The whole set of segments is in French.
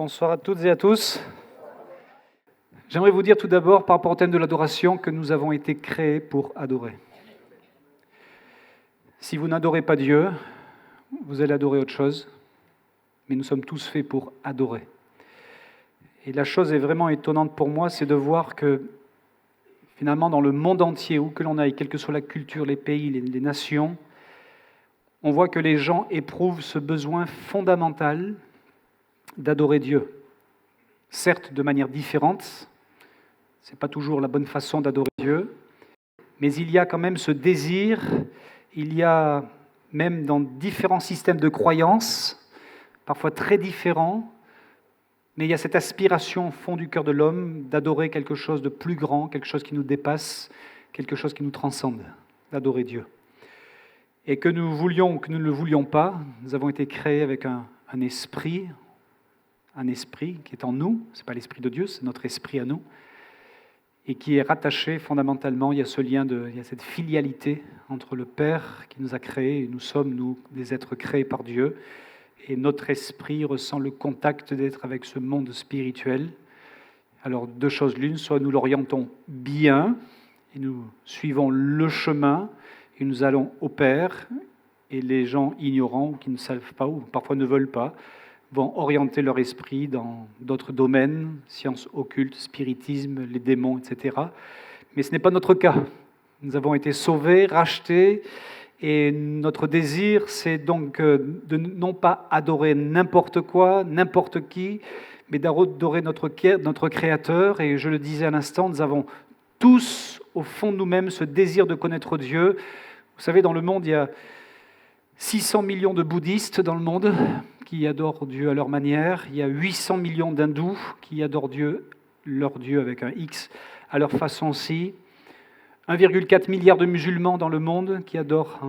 Bonsoir à toutes et à tous. J'aimerais vous dire tout d'abord, par rapport au thème de l'adoration, que nous avons été créés pour adorer. Si vous n'adorez pas Dieu, vous allez adorer autre chose, mais nous sommes tous faits pour adorer. Et la chose est vraiment étonnante pour moi, c'est de voir que finalement dans le monde entier, où que l'on aille, quelle que soit la culture, les pays, les nations, on voit que les gens éprouvent ce besoin fondamental d'adorer Dieu. Certes, de manière différente, ce n'est pas toujours la bonne façon d'adorer Dieu, mais il y a quand même ce désir, il y a même dans différents systèmes de croyances, parfois très différents, mais il y a cette aspiration au fond du cœur de l'homme d'adorer quelque chose de plus grand, quelque chose qui nous dépasse, quelque chose qui nous transcende, d'adorer Dieu. Et que nous voulions ou que nous ne le voulions pas, nous avons été créés avec un esprit qui est en nous, ce n'est pas l'esprit de Dieu, c'est notre esprit à nous, et qui est rattaché fondamentalement, il y a ce lien, il y a cette filialité entre le Père qui nous a créés, et nous sommes, nous, des êtres créés par Dieu, et notre esprit ressent le contact d'être avec ce monde spirituel. Alors deux choses l'une, soit nous l'orientons bien, et nous suivons le chemin, et nous allons au Père, et les gens ignorants, ou qui ne savent pas, ou parfois ne veulent pas, vont orienter leur esprit dans d'autres domaines, sciences occultes, spiritisme, les démons, etc. Mais ce n'est pas notre cas. Nous avons été sauvés, rachetés, et notre désir, c'est donc de non pas adorer n'importe quoi, n'importe qui, mais d'adorer notre Créateur. Et je le disais à l'instant, nous avons tous, au fond de nous-mêmes, ce désir de connaître Dieu. Vous savez, dans le monde, il y a 600 millions de bouddhistes dans le monde qui adorent Dieu à leur manière. Il y a 800 millions d'hindous qui adorent Dieu, leur Dieu avec un X, à leur façon aussi. 1,4 milliard de musulmans dans le monde qui adorent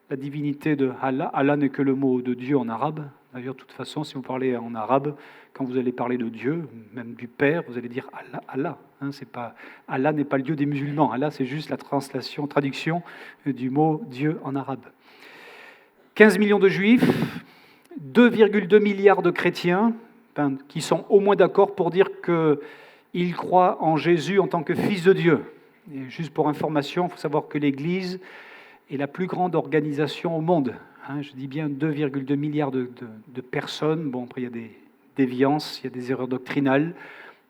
la divinité de Allah. Allah n'est que le mot de Dieu en arabe. D'ailleurs, de toute façon, si vous parlez en arabe, quand vous allez parler de Dieu, même du Père, vous allez dire Allah, Allah. Allah n'est pas le Dieu des musulmans. Allah, c'est juste la traduction du mot Dieu en arabe. 15 millions de juifs, 2,2 milliards de chrétiens qui sont au moins d'accord pour dire qu'ils croient en Jésus en tant que fils de Dieu. Et juste pour information, il faut savoir que l'Église est la plus grande organisation au monde. Je dis bien 2,2 milliards de personnes. Bon, après, il y a des déviances, il y a des erreurs doctrinales,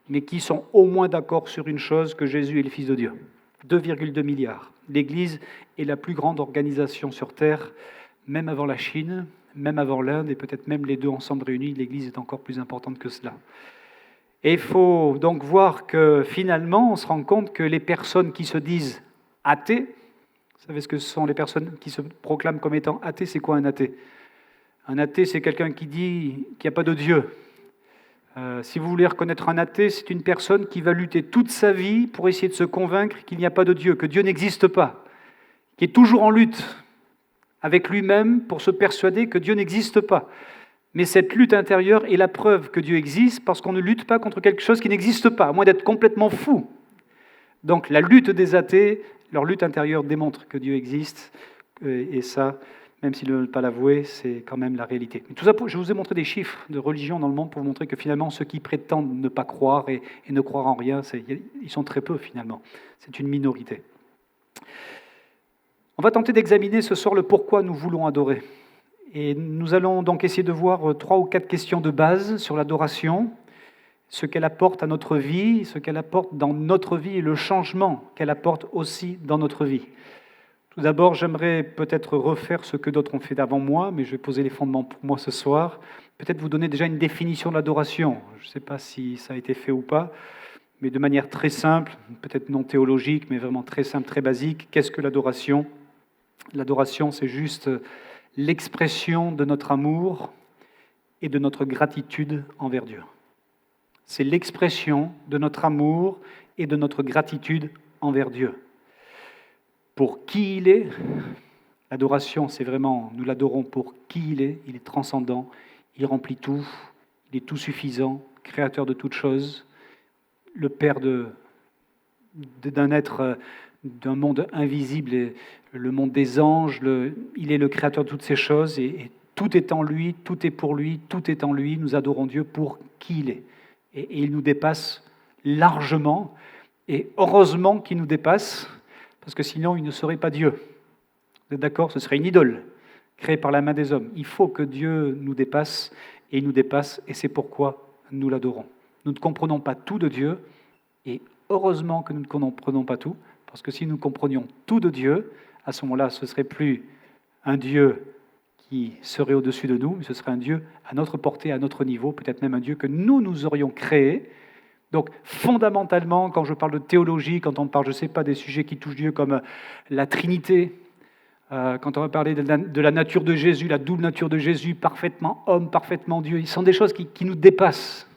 mais qui sont au moins d'accord sur une chose, que Jésus est le Fils de Dieu. 2,2 milliards. L'Église est la plus grande organisation sur Terre, même avant la Chine, même avant l'Inde, et peut-être même les deux ensemble réunis, l'Église est encore plus importante que cela. Et il faut donc voir que finalement, on se rend compte que les personnes qui se disent athées, vous savez ce que ce sont les personnes qui se proclament comme étant athées, c'est quoi un athée ? Un athée, c'est quelqu'un qui dit qu'il n'y a pas de Dieu. Si vous voulez reconnaître un athée, c'est une personne qui va lutter toute sa vie pour essayer de se convaincre qu'il n'y a pas de Dieu, que Dieu n'existe pas, qui est toujours en lutte avec lui-même pour se persuader que Dieu n'existe pas. Mais cette lutte intérieure est la preuve que Dieu existe parce qu'on ne lutte pas contre quelque chose qui n'existe pas, à moins d'être complètement fou. Donc la lutte des athées, leur lutte intérieure démontre que Dieu existe, et ça, même s'ils ne veulent pas l'avouer, c'est quand même la réalité. Mais tout ça, je vous ai montré des chiffres de religion dans le monde pour vous montrer que finalement, ceux qui prétendent ne pas croire et ne croire en rien, ils sont très peu finalement. C'est une minorité. On va tenter d'examiner ce soir le pourquoi nous voulons adorer. Et nous allons donc essayer de voir 3 ou 4 questions de base sur l'adoration, ce qu'elle apporte à notre vie, ce qu'elle apporte dans notre vie et le changement qu'elle apporte aussi dans notre vie. Tout d'abord, j'aimerais peut-être refaire ce que d'autres ont fait avant moi, mais je vais poser les fondements pour moi ce soir. Peut-être vous donner déjà une définition de l'adoration. Je ne sais pas si ça a été fait ou pas, mais de manière très simple, peut-être non théologique, mais vraiment très simple, très basique. Qu'est-ce que l'adoration ? L'adoration, c'est juste l'expression de notre amour et de notre gratitude envers Dieu. C'est l'expression de notre amour et de notre gratitude envers Dieu. Pour qui il est, l'adoration, c'est vraiment, nous l'adorons pour qui il est transcendant, il remplit tout, il est tout suffisant, créateur de toutes choses, le Père d'un être, d'un monde invisible, et le monde des anges, il est le créateur de toutes ces choses, et Tout est en lui, tout est pour lui, tout est en lui. Nous adorons Dieu pour qui il est. Et il nous dépasse largement. Et heureusement qu'il nous dépasse, parce que sinon il ne serait pas Dieu. Vous êtes d'accord? Ce serait une idole créée par la main des hommes. Il faut que Dieu nous dépasse, et il nous dépasse, et c'est pourquoi nous l'adorons. Nous ne comprenons pas tout de Dieu, et heureusement que nous ne comprenons pas tout, parce que si nous comprenions tout de Dieu, à ce moment-là, ce ne serait plus un Dieu qui serait au-dessus de nous, mais ce serait un Dieu à notre portée, à notre niveau, peut-être même un Dieu que nous aurions créé. Donc, fondamentalement, quand je parle de théologie, quand on parle, je ne sais pas, des sujets qui touchent Dieu comme la Trinité, quand on va parler de la nature de Jésus, la double nature de Jésus, parfaitement homme, parfaitement Dieu, ce sont des choses qui nous dépassent,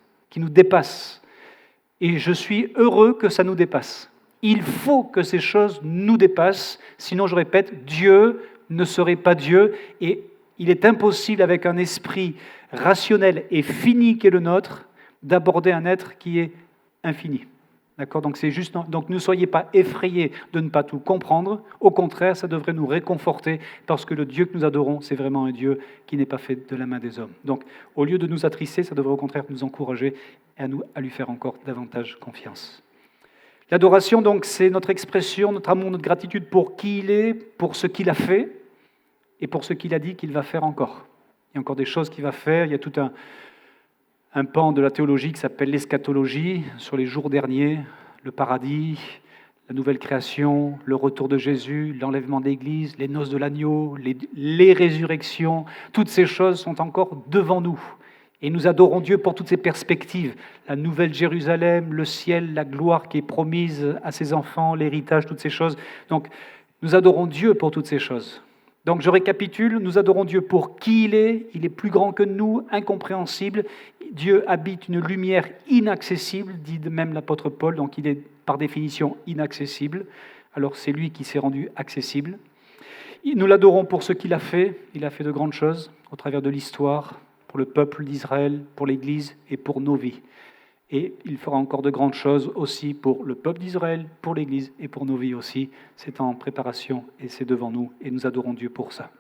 Et je suis heureux que ça nous dépasse. Il faut que ces choses nous dépassent, sinon, je répète, Dieu ne serait pas Dieu, et il est impossible, avec un esprit rationnel et fini qui est le nôtre, d'aborder un être qui est infini. D'accord ? Donc ne soyez pas effrayés de ne pas tout comprendre. Au contraire, ça devrait nous réconforter, parce que le Dieu que nous adorons, c'est vraiment un Dieu qui n'est pas fait de la main des hommes. Donc, au lieu de nous attrister, ça devrait au contraire nous encourager à lui faire encore davantage confiance. L'adoration, donc, c'est notre expression, notre amour, notre gratitude pour qui il est, pour ce qu'il a fait et pour ce qu'il a dit qu'il va faire encore. Il y a encore des choses qu'il va faire. Il y a tout un pan de la théologie qui s'appelle l'eschatologie, sur les jours derniers, le paradis, la nouvelle création, le retour de Jésus, l'enlèvement de l'Église, les noces de l'agneau, les résurrections. Toutes ces choses sont encore devant nous. Et nous adorons Dieu pour toutes ces perspectives. La nouvelle Jérusalem, le ciel, la gloire qui est promise à ses enfants, l'héritage, toutes ces choses. Donc, nous adorons Dieu pour toutes ces choses. Donc, je récapitule, nous adorons Dieu pour qui il est plus grand que nous, incompréhensible. Dieu habite une lumière inaccessible, dit même l'apôtre Paul, donc il est par définition inaccessible. Alors, c'est lui qui s'est rendu accessible. Nous l'adorons pour ce qu'il a fait. Il a fait de grandes choses au travers de l'histoire, pour le peuple d'Israël, pour l'Église et pour nos vies. Et il fera encore de grandes choses aussi pour le peuple d'Israël, pour l'Église et pour nos vies aussi. C'est en préparation et c'est devant nous et nous adorons Dieu pour ça.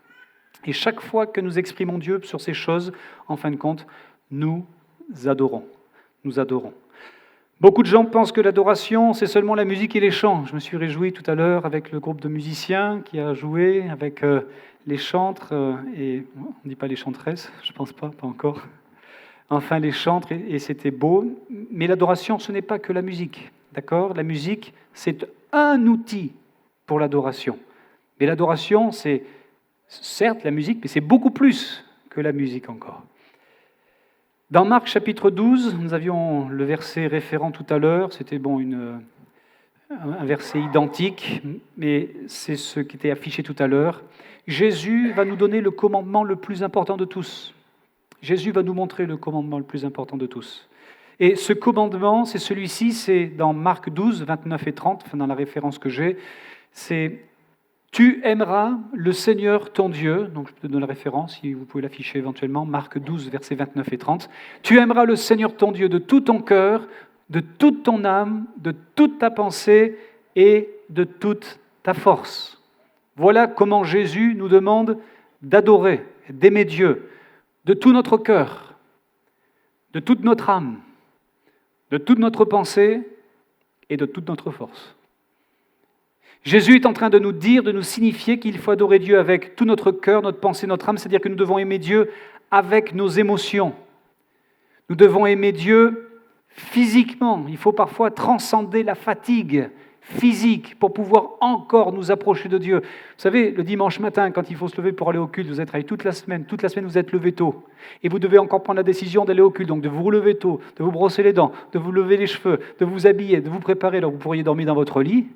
Et chaque fois que nous exprimons Dieu sur ces choses, en fin de compte, nous adorons. Nous adorons. Beaucoup de gens pensent que l'adoration, c'est seulement la musique et les chants. Je me suis réjoui tout à l'heure avec le groupe de musiciens qui a joué, avec les chantres, et on ne dit pas les chantresses, je ne pense pas encore. Enfin, les chantres, et c'était beau. Mais l'adoration, ce n'est pas que la musique, d'accord ? La musique, c'est un outil pour l'adoration. Mais l'adoration, c'est certes la musique, mais c'est beaucoup plus que la musique encore. Dans Marc chapitre 12, nous avions le verset référent tout à l'heure, c'était un verset identique, mais c'est ce qui était affiché tout à l'heure. Jésus va nous donner le commandement le plus important de tous. Jésus va nous montrer le commandement le plus important de tous. Et ce commandement, c'est celui-ci, c'est dans Marc 12, 29 et 30, enfin dans la référence que j'ai, c'est « Tu aimeras le Seigneur ton Dieu », donc je te donne la référence, si vous pouvez l'afficher éventuellement, Marc 12, versets 29 et 30. « Tu aimeras le Seigneur ton Dieu de tout ton cœur, de toute ton âme, de toute ta pensée et de toute ta force. » Voilà comment Jésus nous demande d'adorer, d'aimer Dieu, de tout notre cœur, de toute notre âme, de toute notre pensée et de toute notre force. Jésus est en train de nous dire, de nous signifier qu'il faut adorer Dieu avec tout notre cœur, notre pensée, notre âme, c'est-à-dire que nous devons aimer Dieu avec nos émotions. Nous devons aimer Dieu physiquement. Il faut parfois transcender la fatigue physique pour pouvoir encore nous approcher de Dieu. Vous savez, le dimanche matin, quand il faut se lever pour aller au culte, vous êtes travaillé toute la semaine vous êtes levé tôt, et vous devez encore prendre la décision d'aller au culte, donc de vous relever tôt, de vous brosser les dents, de vous lever les cheveux, de vous habiller, de vous préparer, alors vous pourriez dormir dans votre lit.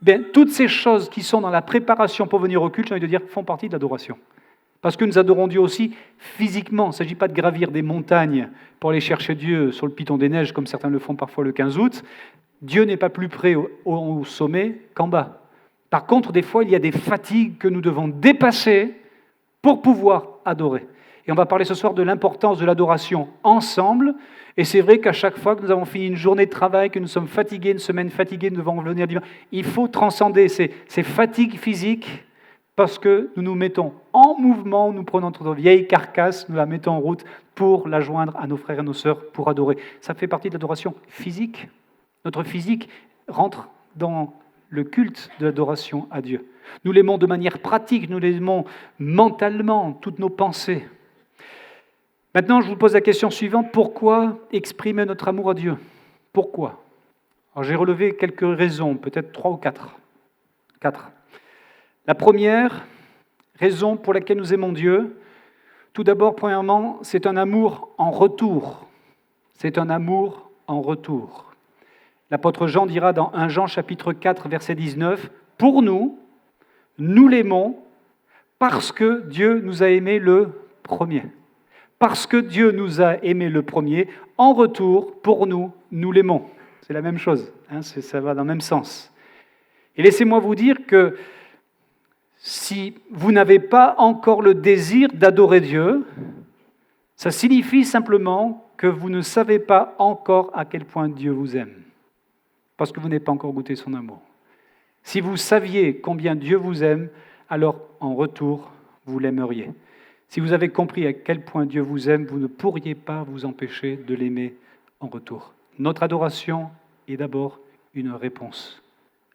Bien, toutes ces choses qui sont dans la préparation pour venir au culte, j'ai envie de dire, font partie de l'adoration. Parce que nous adorons Dieu aussi physiquement. Il ne s'agit pas de gravir des montagnes pour aller chercher Dieu sur le piton des neiges, comme certains le font parfois le 15 août. Dieu n'est pas plus près au sommet qu'en bas. Par contre, des fois, il y a des fatigues que nous devons dépasser pour pouvoir adorer. Et on va parler ce soir de l'importance de l'adoration ensemble. Et c'est vrai qu'à chaque fois que nous avons fini une journée de travail, que nous sommes fatigués, une semaine fatiguée, nous devons venir dire, il faut transcender ces fatigues physiques parce que nous nous mettons en mouvement, nous prenons notre vieille carcasse, nous la mettons en route pour la joindre à nos frères et nos sœurs pour adorer. Ça fait partie de l'adoration physique. Notre physique rentre dans le culte de l'adoration à Dieu. Nous l'aimons de manière pratique, nous l'aimons mentalement, toutes nos pensées. Maintenant, je vous pose la question suivante, pourquoi exprimer notre amour à Dieu ? Pourquoi ? Alors, j'ai relevé quelques raisons, peut-être 3 ou 4. 4. La première raison pour laquelle nous aimons Dieu, tout d'abord, premièrement, c'est un amour en retour. C'est un amour en retour. L'apôtre Jean dira dans 1 Jean chapitre 4, verset 19, « Pour nous, nous l'aimons parce que Dieu nous a aimés le premier. » Parce que Dieu nous a aimés le premier, en retour, pour nous, nous l'aimons. C'est la même chose, hein, ça va dans le même sens. Et laissez-moi vous dire que si vous n'avez pas encore le désir d'adorer Dieu, ça signifie simplement que vous ne savez pas encore à quel point Dieu vous aime, parce que vous n'avez pas encore goûté son amour. Si vous saviez combien Dieu vous aime, alors en retour, vous l'aimeriez. Si vous avez compris à quel point Dieu vous aime, vous ne pourriez pas vous empêcher de l'aimer en retour. Notre adoration est d'abord une réponse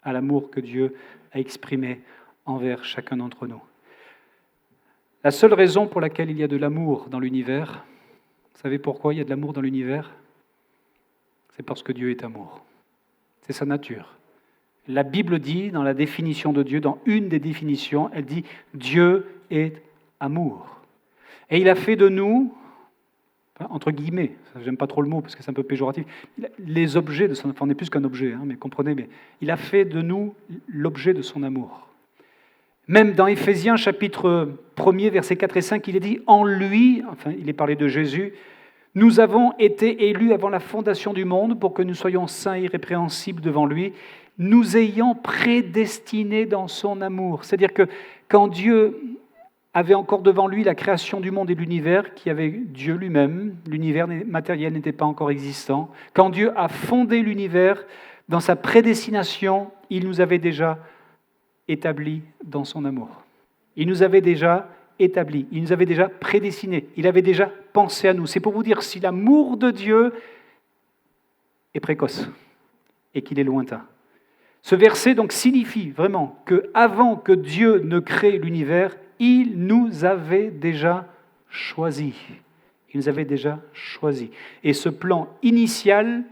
à l'amour que Dieu a exprimé envers chacun d'entre nous. La seule raison pour laquelle il y a de l'amour dans l'univers, vous savez pourquoi il y a de l'amour dans l'univers ? C'est parce que Dieu est amour. C'est sa nature. La Bible dit, dans la définition de Dieu, dans une des définitions, elle dit « Dieu est amour ». Et il a fait de nous, entre guillemets, j'aime pas trop le mot parce que c'est un peu péjoratif, les objets de son amour. Enfin, on n'est plus qu'un objet, hein, mais comprenez, mais il a fait de nous l'objet de son amour. Même dans Éphésiens chapitre 1er, versets 4 et 5, il est dit « En lui », enfin il est parlé de Jésus, « nous avons été élus avant la fondation du monde pour que nous soyons saints et irrépréhensibles devant lui, nous ayant prédestinés dans son amour. » C'est-à-dire que quand Dieu avait encore devant lui la création du monde et de l'univers, qui avait Dieu lui-même, l'univers matériel n'était pas encore existant. Quand Dieu a fondé l'univers, dans sa prédestination, il nous avait déjà établis dans son amour. Il nous avait déjà établis, il nous avait déjà prédestinés, il avait déjà pensé à nous. C'est pour vous dire si l'amour de Dieu est précoce et qu'il est lointain. Ce verset donc signifie vraiment qu'avant que Dieu ne crée l'univers, il nous avait déjà choisis. Il nous avait déjà choisis. Et ce plan initial,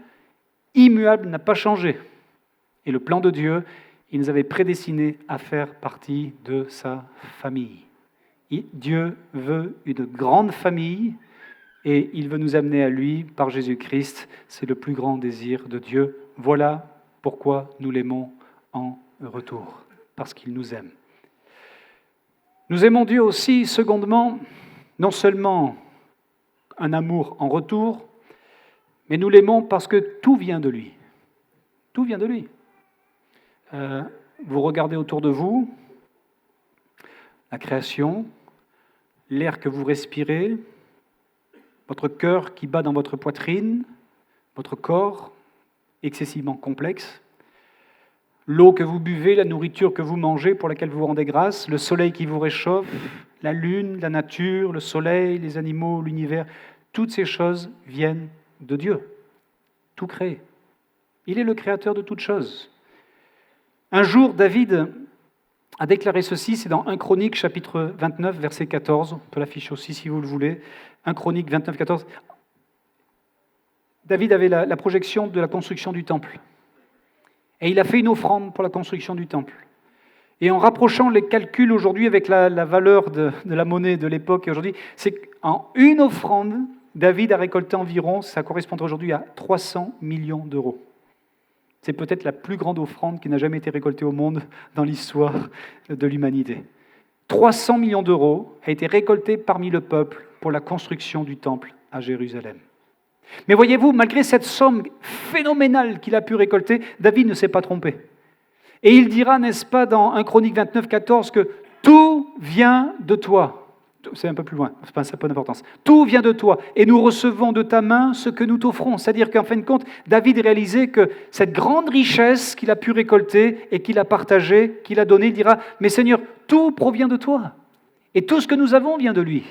immuable, n'a pas changé. Et le plan de Dieu, il nous avait prédestinés à faire partie de sa famille. Dieu veut une grande famille et il veut nous amener à lui par Jésus-Christ. C'est le plus grand désir de Dieu. Voilà pourquoi nous l'aimons en retour, parce qu'il nous aime. Nous aimons Dieu aussi, secondement, non seulement un amour en retour, mais nous l'aimons parce que tout vient de lui. Tout vient de lui. Vous regardez autour de vous, la création, l'air que vous respirez, votre cœur qui bat dans votre poitrine, votre corps excessivement complexe, l'eau que vous buvez, la nourriture que vous mangez, pour laquelle vous rendez grâce, le soleil qui vous réchauffe, la lune, la nature, le soleil, les animaux, l'univers, toutes ces choses viennent de Dieu. Tout créé. Il est le créateur de toutes choses. Un jour, David a déclaré ceci, c'est dans 1 Chronique, chapitre 29, verset 14. On peut l'afficher aussi si vous le voulez. 1 Chronique 29, 14. David avait la projection de la construction du temple. Et il a fait une offrande pour la construction du temple. Et en rapprochant les calculs aujourd'hui avec la valeur de la monnaie de l'époque et aujourd'hui, c'est qu'en une offrande, David a récolté environ, ça correspondrait aujourd'hui à 300 millions d'euros. C'est peut-être la plus grande offrande qui n'a jamais été récoltée au monde dans l'histoire de l'humanité. 300 millions d'euros a été récolté parmi le peuple pour la construction du temple à Jérusalem. Mais voyez-vous, malgré cette somme phénoménale qu'il a pu récolter, David ne s'est pas trompé. Et il dira, n'est-ce pas, dans 1 Chronique 29, 14, que tout vient de toi. C'est un peu plus loin, enfin, ça n'a pas d'importance. Tout vient de toi, et nous recevons de ta main ce que nous t'offrons. C'est-à-dire qu'en fin de compte, David réalisait que cette grande richesse qu'il a pu récolter et qu'il a partagée, qu'il a donnée, il dira, mais Seigneur, tout provient de toi. Et tout ce que nous avons vient de lui.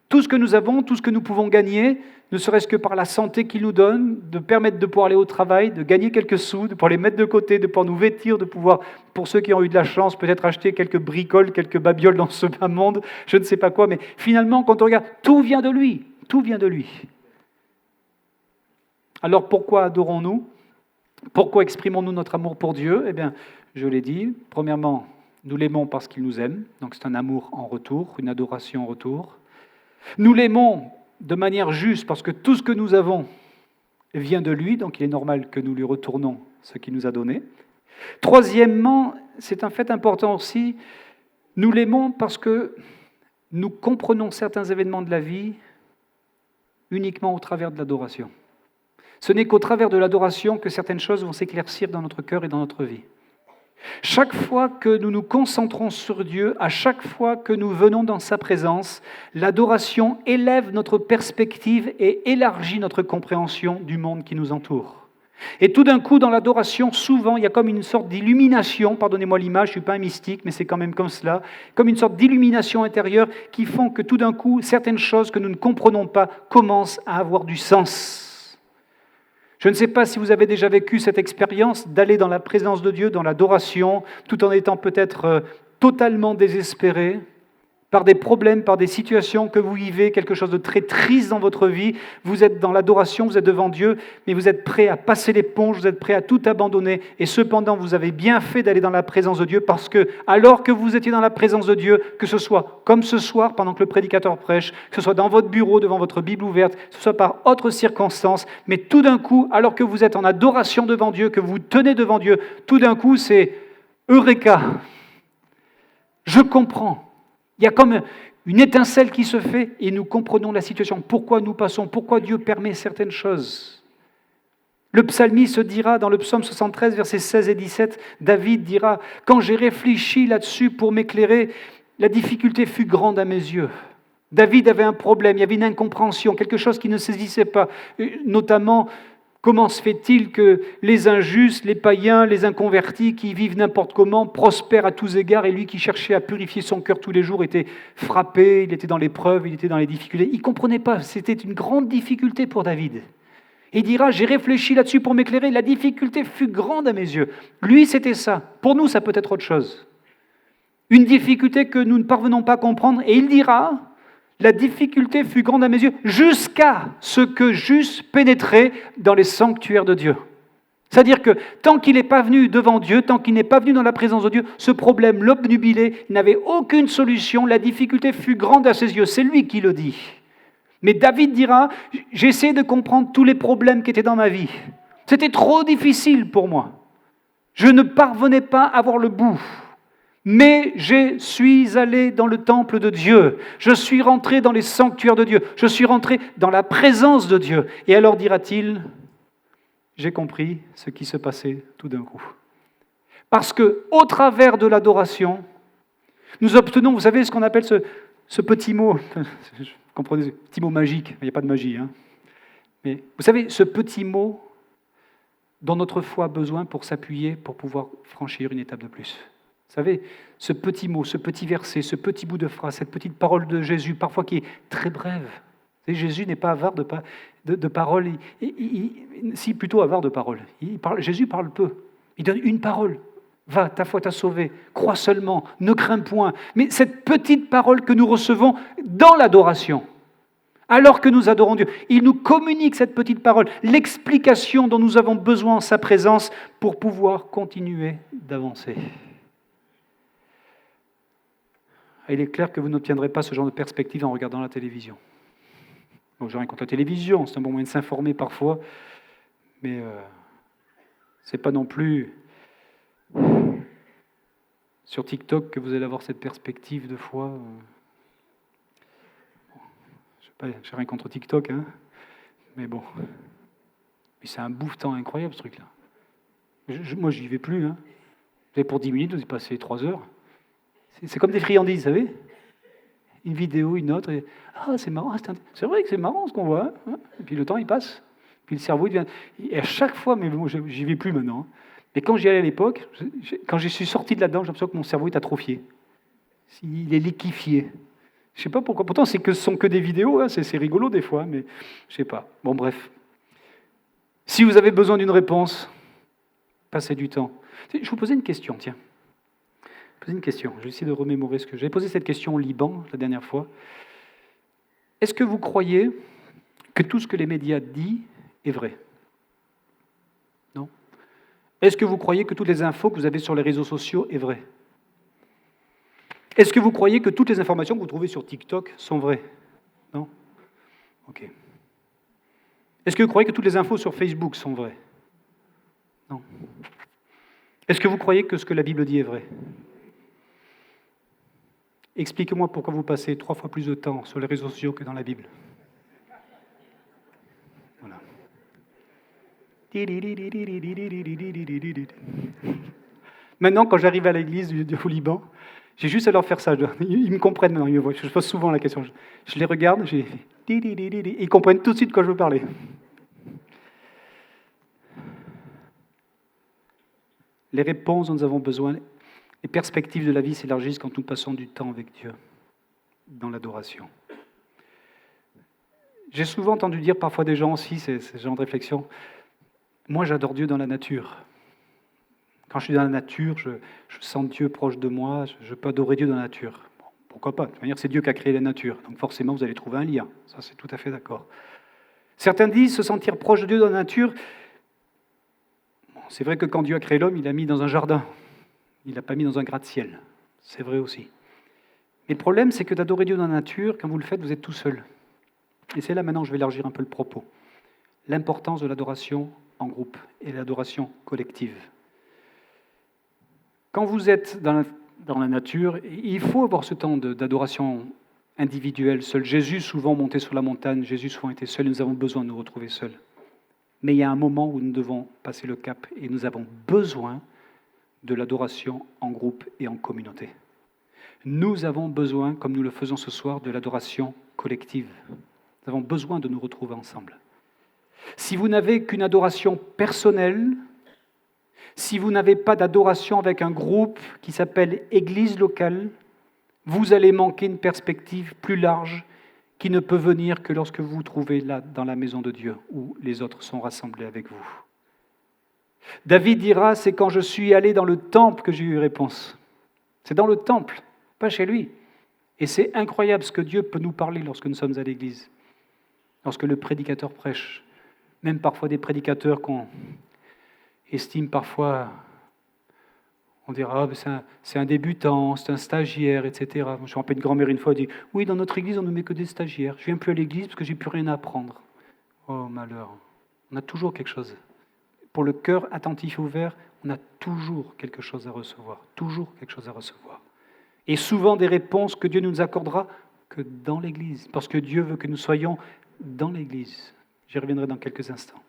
Tout ce que nous avons, tout ce que nous pouvons gagner, ne serait-ce que par la santé qu'il nous donne, de permettre de pouvoir aller au travail, de gagner quelques sous, de pouvoir les mettre de côté, de pouvoir nous vêtir, de pouvoir, pour ceux qui ont eu de la chance, peut-être acheter quelques bricoles, quelques babioles dans ce bas monde, je ne sais pas quoi, mais finalement, quand on regarde, tout vient de lui, tout vient de lui. Alors pourquoi adorons-nous ? Pourquoi exprimons-nous notre amour pour Dieu ? Eh bien, je l'ai dit, premièrement, nous l'aimons parce qu'il nous aime, donc c'est un amour en retour, une adoration en retour. Nous l'aimons de manière juste parce que tout ce que nous avons vient de lui, donc il est normal que nous lui retournons ce qu'il nous a donné. Troisièmement, c'est un fait important aussi, nous l'aimons parce que nous comprenons certains événements de la vie uniquement au travers de l'adoration. Ce n'est qu'au travers de l'adoration que certaines choses vont s'éclaircir dans notre cœur et dans notre vie. Chaque fois que nous nous concentrons sur Dieu, à chaque fois que nous venons dans sa présence, l'adoration élève notre perspective et élargit notre compréhension du monde qui nous entoure. Et tout d'un coup, dans l'adoration, souvent, il y a comme une sorte d'illumination, pardonnez-moi l'image, je ne suis pas un mystique, mais c'est quand même comme cela, comme une sorte d'illumination intérieure qui font que tout d'un coup, certaines choses que nous ne comprenons pas commencent à avoir du sens. Je ne sais pas si vous avez déjà vécu cette expérience d'aller dans la présence de Dieu, dans l'adoration, tout en étant peut-être totalement désespéré, par des problèmes, par des situations que vous vivez, quelque chose de très triste dans votre vie. Vous êtes dans l'adoration, vous êtes devant Dieu, mais vous êtes prêt à passer l'éponge, vous êtes prêt à tout abandonner. Et cependant, vous avez bien fait d'aller dans la présence de Dieu parce que, alors que vous étiez dans la présence de Dieu, que ce soit comme ce soir, pendant que le prédicateur prêche, que ce soit dans votre bureau, devant votre Bible ouverte, que ce soit par autre circonstance, mais tout d'un coup, alors que vous êtes en adoration devant Dieu, que vous tenez devant Dieu, tout d'un coup, c'est Eureka! Je comprends. Il y a comme une étincelle qui se fait et nous comprenons la situation. Pourquoi nous passons ? Pourquoi Dieu permet certaines choses ? Le psalmiste dira dans le psaume 73, versets 16 et 17, David dira « Quand j'ai réfléchi là-dessus pour m'éclairer, la difficulté fut grande à mes yeux. » David avait un problème, il y avait une incompréhension, quelque chose qui ne saisissait pas, notamment... Comment se fait-il que les injustes, les païens, les inconvertis qui vivent n'importe comment prospèrent à tous égards et lui qui cherchait à purifier son cœur tous les jours était frappé, il était dans l'épreuve, il était dans les difficultés. Il ne comprenait pas, c'était une grande difficulté pour David. Il dira, j'ai réfléchi là-dessus pour m'éclairer, la difficulté fut grande à mes yeux. Lui, c'était ça. Pour nous, ça peut être autre chose. Une difficulté que nous ne parvenons pas à comprendre. Et il dira... La difficulté fut grande à mes yeux, jusqu'à ce que j'eusse pénétré dans les sanctuaires de Dieu. C'est-à-dire que tant qu'il n'est pas venu devant Dieu, tant qu'il n'est pas venu dans la présence de Dieu, ce problème l'obnubilait, il n'avait aucune solution, la difficulté fut grande à ses yeux. C'est lui qui le dit. Mais David dira, j'ai essayé de comprendre tous les problèmes qui étaient dans ma vie. C'était trop difficile pour moi. Je ne parvenais pas à voir le bout. Mais je suis allé dans le temple de Dieu, je suis rentré dans les sanctuaires de Dieu, je suis rentré dans la présence de Dieu. Et alors dira-t-il, j'ai compris ce qui se passait tout d'un coup. Parce qu'au travers de l'adoration, nous obtenons, vous savez, ce qu'on appelle ce petit mot, vous comprenez, ce petit mot magique, il n'y a pas de magie, hein. Mais vous savez, ce petit mot dont notre foi a besoin pour s'appuyer, pour pouvoir franchir une étape de plus. Vous savez, ce petit mot, ce petit verset, ce petit bout de phrase, cette petite parole de Jésus, parfois qui est très brève. Vous savez, Jésus n'est pas avare de paroles, si plutôt avare de paroles. Jésus parle peu. Il donne une parole. Va, ta foi t'a sauvé. Crois seulement, ne crains point. Mais cette petite parole que nous recevons dans l'adoration, alors que nous adorons Dieu, il nous communique cette petite parole, l'explication dont nous avons besoin en sa présence pour pouvoir continuer d'avancer. Il est clair que vous n'obtiendrez pas ce genre de perspective en regardant la télévision. Donc, j'ai rien contre la télévision, c'est un bon moyen de s'informer parfois, mais ce n'est pas non plus sur TikTok que vous allez avoir cette perspective de foi. Je n'ai rien contre TikTok, hein, mais bon. Mais c'est un bouffetant incroyable, ce truc-là. Moi, je n'y vais plus. Hein. Pour 10 minutes, vous y passez 3 heures. C'est comme des friandises, vous savez. une vidéo, une autre, et c'est marrant, c'est vrai que c'est marrant ce qu'on voit. Hein. Et puis le temps, il passe. Puis le cerveau, il devient... Et à chaque fois, mais bon, j'y vais plus maintenant. Hein. Mais quand j'y allais à l'époque, quand je suis sorti de là-dedans, j'ai l'impression que mon cerveau est atrophié. Il est liquéfié. Je ne sais pas pourquoi. Pourtant, ce sont que des vidéos, hein. C'est rigolo des fois, mais je ne sais pas. Bon, bref. Si vous avez besoin d'une réponse, passez du temps. Je vous posais une question, tiens. Je vais essayer de remémorer ce que j'ai posé cette question au Liban la dernière fois. Est-ce que vous croyez que tout ce que les médias disent est vrai? Non. Est-ce que vous croyez que toutes les infos que vous avez sur les réseaux sociaux est vraies? Est-ce que vous croyez que toutes les informations que vous trouvez sur TikTok sont vraies? Non. Ok. Est-ce que vous croyez que toutes les infos sur Facebook sont vraies? Non. Est-ce que vous croyez que ce que la Bible dit est vrai? Expliquez-moi pourquoi vous passez 3 fois plus de temps sur les réseaux sociaux que dans la Bible. Voilà. Maintenant, quand j'arrive à l'église au Liban, j'ai juste à leur faire ça. Ils me comprennent maintenant. Je pose souvent la question. Je les regarde, ils comprennent tout de suite de quoi je veux parler. Les réponses dont nous avons besoin, les perspectives de la vie s'élargissent quand nous passons du temps avec Dieu, dans l'adoration. J'ai souvent entendu dire parfois des gens aussi, ces gens de réflexion, moi j'adore Dieu dans la nature. Quand je suis dans la nature, je sens Dieu proche de moi, je peux adorer Dieu dans la nature. Bon, pourquoi pas? De toute manière, c'est Dieu qui a créé la nature, donc forcément vous allez trouver un lien. Ça, c'est tout à fait d'accord. Certains disent se sentir proche de Dieu dans la nature. Bon, c'est vrai que quand Dieu a créé l'homme, il l'a mis dans un jardin. Il ne l'a pas mis dans un gratte-ciel. C'est vrai aussi. Mais le problème, c'est que d'adorer Dieu dans la nature, quand vous le faites, vous êtes tout seul. Et c'est là maintenant que je vais élargir un peu le propos. L'importance de l'adoration en groupe et l'adoration collective. Quand vous êtes dans la nature, il faut avoir ce temps d'adoration individuelle, seul. Jésus souvent montait sur la montagne, Jésus souvent était seul, et nous avons besoin de nous retrouver seuls. Mais il y a un moment où nous devons passer le cap et nous avons besoin de l'adoration en groupe et en communauté. Nous avons besoin, comme nous le faisons ce soir, de l'adoration collective. Nous avons besoin de nous retrouver ensemble. Si vous n'avez qu'une adoration personnelle, si vous n'avez pas d'adoration avec un groupe qui s'appelle Église locale, vous allez manquer une perspective plus large qui ne peut venir que lorsque vous vous trouvez là, dans la maison de Dieu, où les autres sont rassemblés avec vous. David dira, c'est quand je suis allé dans le temple que j'ai eu réponse. C'est dans le temple, pas chez lui. Et c'est incroyable ce que Dieu peut nous parler lorsque nous sommes à l'église, lorsque le prédicateur prêche. Même parfois des prédicateurs qu'on estime parfois, on dira, c'est un débutant, c'est un stagiaire, etc. Je me rappelle une grand-mère une fois, elle dit, oui, dans notre église, on ne met que des stagiaires. Je ne viens plus à l'église parce que je n'ai plus rien à apprendre. Oh, malheur. On a toujours quelque chose. Pour le cœur attentif et ouvert, on a toujours quelque chose à recevoir. Toujours quelque chose à recevoir. Et souvent des réponses que Dieu ne nous accordera que dans l'Église. Parce que Dieu veut que nous soyons dans l'Église. J'y reviendrai dans quelques instants.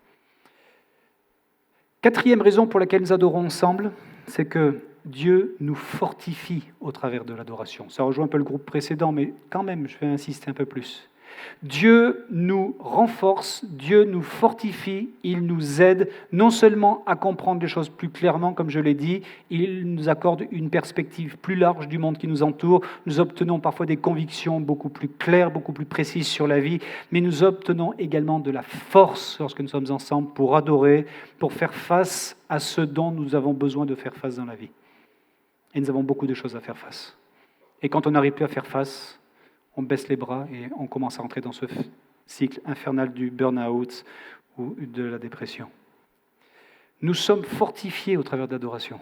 4e raison pour laquelle nous adorons ensemble, c'est que Dieu nous fortifie au travers de l'adoration. Ça rejoint un peu le groupe précédent, mais quand même, je vais insister un peu plus. Dieu nous renforce, Dieu nous fortifie, il nous aide non seulement à comprendre les choses plus clairement, comme je l'ai dit, il nous accorde une perspective plus large du monde qui nous entoure, nous obtenons parfois des convictions beaucoup plus claires, beaucoup plus précises sur la vie, mais nous obtenons également de la force lorsque nous sommes ensemble pour adorer, pour faire face à ce dont nous avons besoin de faire face dans la vie. Et nous avons beaucoup de choses à faire face. Et quand on n'arrive plus à faire face, on baisse les bras et on commence à entrer dans ce cycle infernal du burn-out ou de la dépression. Nous sommes fortifiés au travers de l'adoration.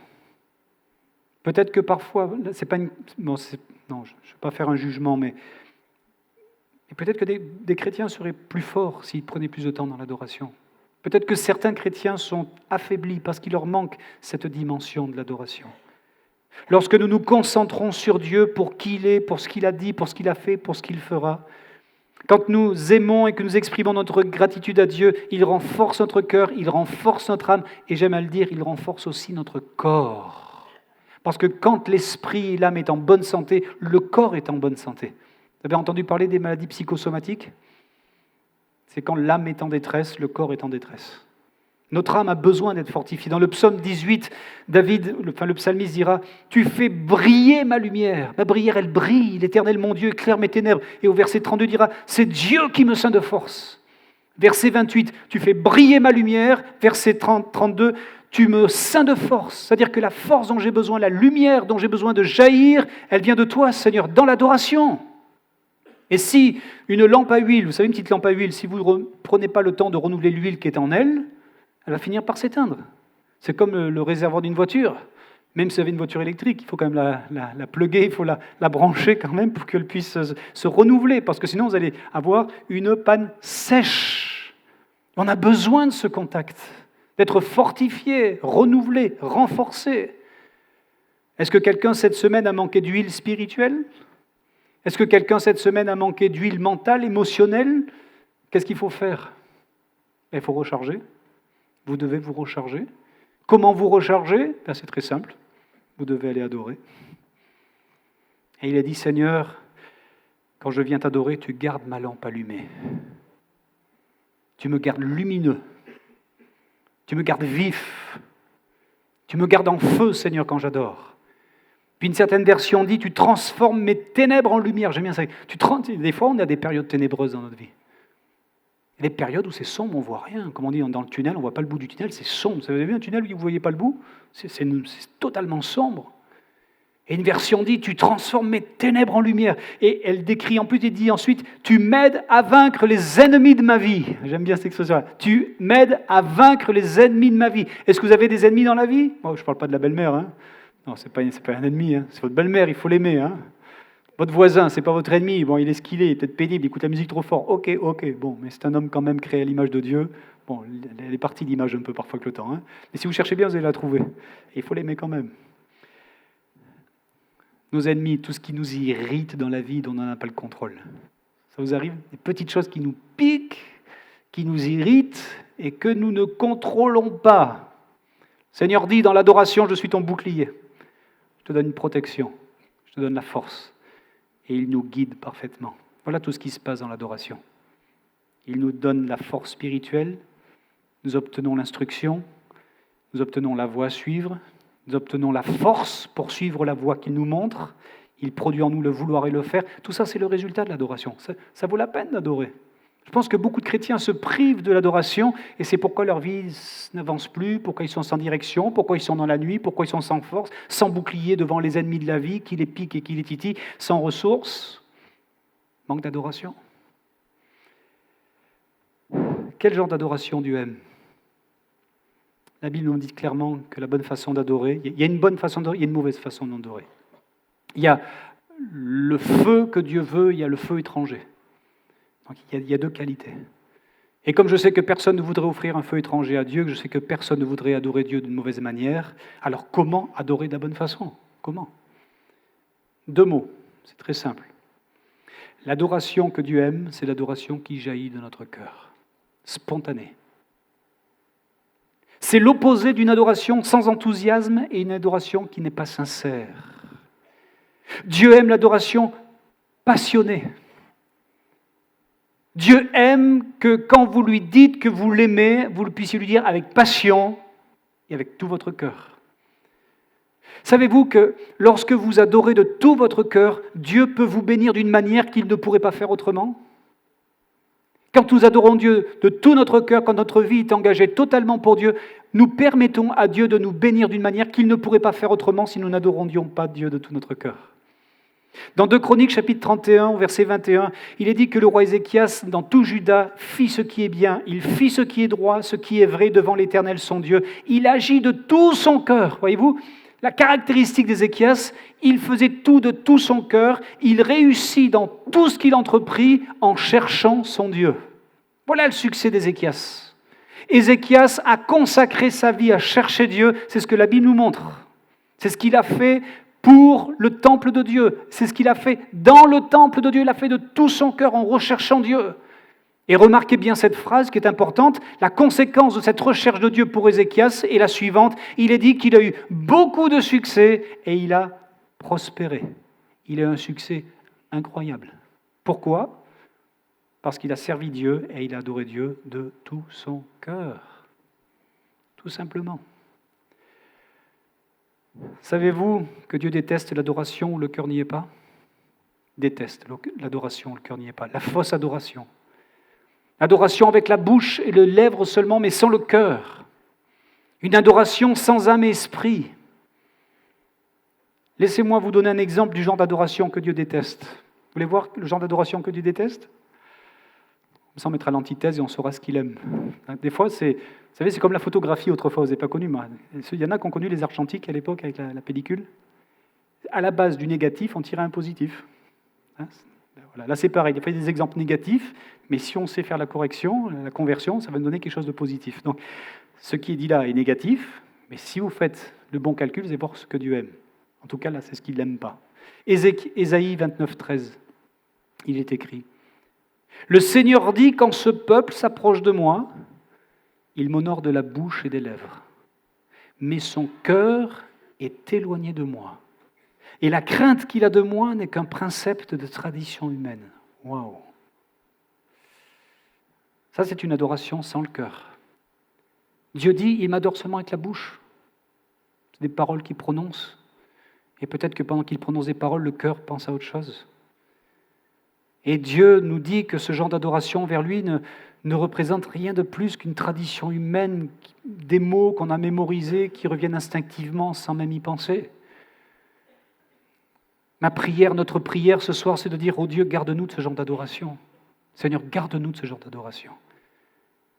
Peut-être que parfois, c'est pas une, non, je ne vais pas faire un jugement, mais peut-être que des chrétiens seraient plus forts s'ils prenaient plus de temps dans l'adoration. Peut-être que certains chrétiens sont affaiblis parce qu'il leur manque cette dimension de l'adoration. Lorsque nous nous concentrons sur Dieu pour qui il est, pour ce qu'il a dit, pour ce qu'il a fait, pour ce qu'il fera, quand nous aimons et que nous exprimons notre gratitude à Dieu, il renforce notre cœur, il renforce notre âme, et j'aime à le dire, il renforce aussi notre corps. Parce que quand l'esprit et l'âme est en bonne santé, le corps est en bonne santé. Vous avez entendu parler des maladies psychosomatiques? C'est quand l'âme est en détresse, le corps est en détresse. Notre âme a besoin d'être fortifiée. Dans le psaume 18, le psalmiste dira « Tu fais briller ma lumière. Ma brillère, elle brille. L'Éternel, mon Dieu, éclaire mes ténèbres. » Et au verset 32, il dira « C'est Dieu qui me ceint de force. » Verset 28, « Tu fais briller ma lumière. » Verset 32, « Tu me ceins de force. » C'est-à-dire que la force dont j'ai besoin, la lumière dont j'ai besoin de jaillir, elle vient de toi, Seigneur, dans l'adoration. Et si une lampe à huile, vous savez, une petite lampe à huile, si vous ne prenez pas le temps de renouveler l'huile qui est en elle, elle va finir par s'éteindre. C'est comme le réservoir d'une voiture. Même si vous avez une voiture électrique, il faut quand même la plugger, il faut la brancher quand même pour qu'elle puisse se renouveler, parce que sinon vous allez avoir une panne sèche. On a besoin de ce contact, d'être fortifié, renouvelé, renforcé. Est-ce que quelqu'un cette semaine a manqué d'huile spirituelle? Est-ce que quelqu'un cette semaine a manqué d'huile mentale, émotionnelle? Qu'est-ce qu'il faut faire? Il faut recharger. Vous devez vous recharger. Comment vous recharger? C'est très simple. Vous devez aller adorer. Et il a dit, Seigneur, quand je viens t'adorer, tu gardes ma lampe allumée. Tu me gardes lumineux. Tu me gardes vif. Tu me gardes en feu, Seigneur, quand j'adore. Puis une certaine version dit, tu transformes mes ténèbres en lumière. J'aime bien ça. Des fois, on a des périodes ténébreuses dans notre vie. Il y a des périodes où c'est sombre, on ne voit rien. Comme on dit, dans le tunnel, on ne voit pas le bout du tunnel, c'est sombre. Vous avez vu un tunnel où vous ne voyez pas le bout? C'est totalement sombre. Et une version dit, tu transformes mes ténèbres en lumière. Et elle décrit en plus, et dit ensuite, tu m'aides à vaincre les ennemis de ma vie. J'aime bien cette expression-là. Tu m'aides à vaincre les ennemis de ma vie. Est-ce que vous avez des ennemis dans la vie? Je ne parle pas de la belle-mère. Hein. Non, ce n'est pas un ennemi. Hein. C'est votre belle-mère, il faut l'aimer. Hein. Votre voisin, ce n'est pas votre ennemi. Bon, il est ce qu'il est, il est peut-être pénible, il écoute la musique trop fort. Ok, bon, mais c'est un homme quand même créé à l'image de Dieu. Bon, elle est partie d'image un peu parfois avec le temps. Hein. Mais si vous cherchez bien, vous allez la trouver. Et il faut l'aimer quand même. Nos ennemis, tout ce qui nous irrite dans la vie, dont on n'a pas le contrôle. Ça vous arrive? Des petites choses qui nous piquent, qui nous irritent et que nous ne contrôlons pas. Le Seigneur dit dans l'adoration, je suis ton bouclier. Je te donne une protection. Je te donne la force. Et il nous guide parfaitement. Voilà tout ce qui se passe dans l'adoration. Il nous donne la force spirituelle, nous obtenons l'instruction, nous obtenons la voie à suivre, nous obtenons la force pour suivre la voie qu'il nous montre, il produit en nous le vouloir et le faire. Tout ça, c'est le résultat de l'adoration. Ça vaut la peine d'adorer. Je pense que beaucoup de chrétiens se privent de l'adoration et c'est pourquoi leur vie n'avance plus, pourquoi ils sont sans direction, pourquoi ils sont dans la nuit, pourquoi ils sont sans force, sans bouclier devant les ennemis de la vie qui les piquent et qui les titillent, sans ressources. Manque d'adoration. Quel genre d'adoration Dieu aime? La Bible nous dit clairement que la bonne façon d'adorer, il y a une bonne façon d'adorer, il y a une mauvaise façon d'adorer. Il y a le feu que Dieu veut, il y a le feu étranger. Donc il y a deux qualités. Et comme je sais que personne ne voudrait offrir un feu étranger à Dieu, que je sais que personne ne voudrait adorer Dieu d'une mauvaise manière, alors comment adorer de la bonne façon? Comment? 2 mots, c'est très simple. L'adoration que Dieu aime, c'est l'adoration qui jaillit de notre cœur, spontanée. C'est l'opposé d'une adoration sans enthousiasme et une adoration qui n'est pas sincère. Dieu aime l'adoration passionnée. Dieu aime que quand vous lui dites que vous l'aimez, vous puissiez lui dire avec passion et avec tout votre cœur. Savez-vous que lorsque vous adorez de tout votre cœur, Dieu peut vous bénir d'une manière qu'il ne pourrait pas faire autrement? Quand nous adorons Dieu de tout notre cœur, quand notre vie est engagée totalement pour Dieu, nous permettons à Dieu de nous bénir d'une manière qu'il ne pourrait pas faire autrement si nous n'adorions pas Dieu de tout notre cœur. Dans 2 Chroniques, chapitre 31, verset 21, il est dit que le roi Ézéchias, dans tout Juda, fit ce qui est bien, il fit ce qui est droit, ce qui est vrai devant l'Éternel son Dieu. Il agit de tout son cœur, voyez-vous? La caractéristique d'Ézéchias, il faisait tout de tout son cœur, il réussit dans tout ce qu'il entreprit en cherchant son Dieu. Voilà le succès d'Ézéchias. Ézéchias a consacré sa vie à chercher Dieu, c'est ce que la Bible nous montre. C'est ce qu'il a fait pour le temple de Dieu. C'est ce qu'il a fait dans le temple de Dieu. Il a fait de tout son cœur en recherchant Dieu. Et remarquez bien cette phrase qui est importante. La conséquence de cette recherche de Dieu pour Ézéchias est la suivante. Il est dit qu'il a eu beaucoup de succès et il a prospéré. Il a eu un succès incroyable. Pourquoi ? Parce qu'il a servi Dieu et il a adoré Dieu de tout son cœur. Tout simplement. Savez-vous que Dieu déteste l'adoration où le cœur n'y est pas ? Déteste l'adoration où le cœur n'y est pas. La fausse adoration. Adoration avec la bouche et les lèvres seulement, mais sans le cœur. Une adoration sans âme et esprit. Laissez-moi vous donner un exemple du genre d'adoration que Dieu déteste. Vous voulez voir le genre d'adoration que Dieu déteste ? On mettra l'antithèse et on saura ce qu'il aime. Des fois, vous savez, c'est comme la photographie autrefois, vous n'avez pas connu. Il y en a qui ont connu les argentiques à l'époque avec la pellicule. À la base du négatif, on tirait un positif. Voilà. Là, c'est pareil. Il y a des exemples négatifs, mais si on sait faire la correction, la conversion, ça va nous donner quelque chose de positif. Donc, ce qui est dit là est négatif, mais si vous faites le bon calcul, vous allez voir ce que Dieu aime. En tout cas, là, c'est ce qu'il n'aime pas. Ésaïe 29, 13, il est écrit « Le Seigneur dit, quand ce peuple s'approche de moi, il m'honore de la bouche et des lèvres, mais son cœur est éloigné de moi. Et la crainte qu'il a de moi n'est qu'un précepte de tradition humaine. » Waouh! Ça, c'est une adoration sans le cœur. Dieu dit, il m'adore seulement avec la bouche. C'est des paroles qu'il prononce. Et peut-être que pendant qu'il prononce des paroles, le cœur pense à autre chose. Et Dieu nous dit que ce genre d'adoration vers lui ne représente rien de plus qu'une tradition humaine, des mots qu'on a mémorisés, qui reviennent instinctivement sans même y penser. Notre prière ce soir, c'est de dire, oh Dieu, garde-nous de ce genre d'adoration. Seigneur, garde-nous de ce genre d'adoration.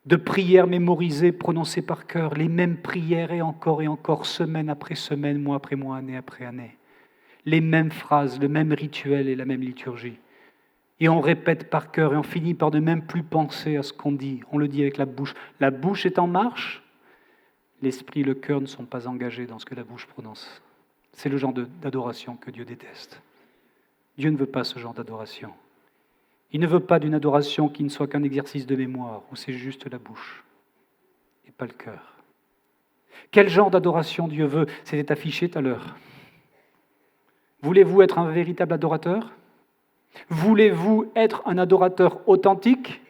De prières mémorisées, prononcées par cœur, les mêmes prières et encore, semaine après semaine, mois après mois, année après année. Les mêmes phrases, le même rituel et la même liturgie. Et on répète par cœur et on finit par ne même plus penser à ce qu'on dit. On le dit avec la bouche. La bouche est en marche, l'esprit et le cœur ne sont pas engagés dans ce que la bouche prononce. C'est le genre d'adoration que Dieu déteste. Dieu ne veut pas ce genre d'adoration. Il ne veut pas d'une adoration qui ne soit qu'un exercice de mémoire, où c'est juste la bouche et pas le cœur. Quel genre d'adoration Dieu veut ? C'était affiché tout à l'heure. Voulez-vous être un véritable adorateur ? Voulez-vous être un adorateur authentique ?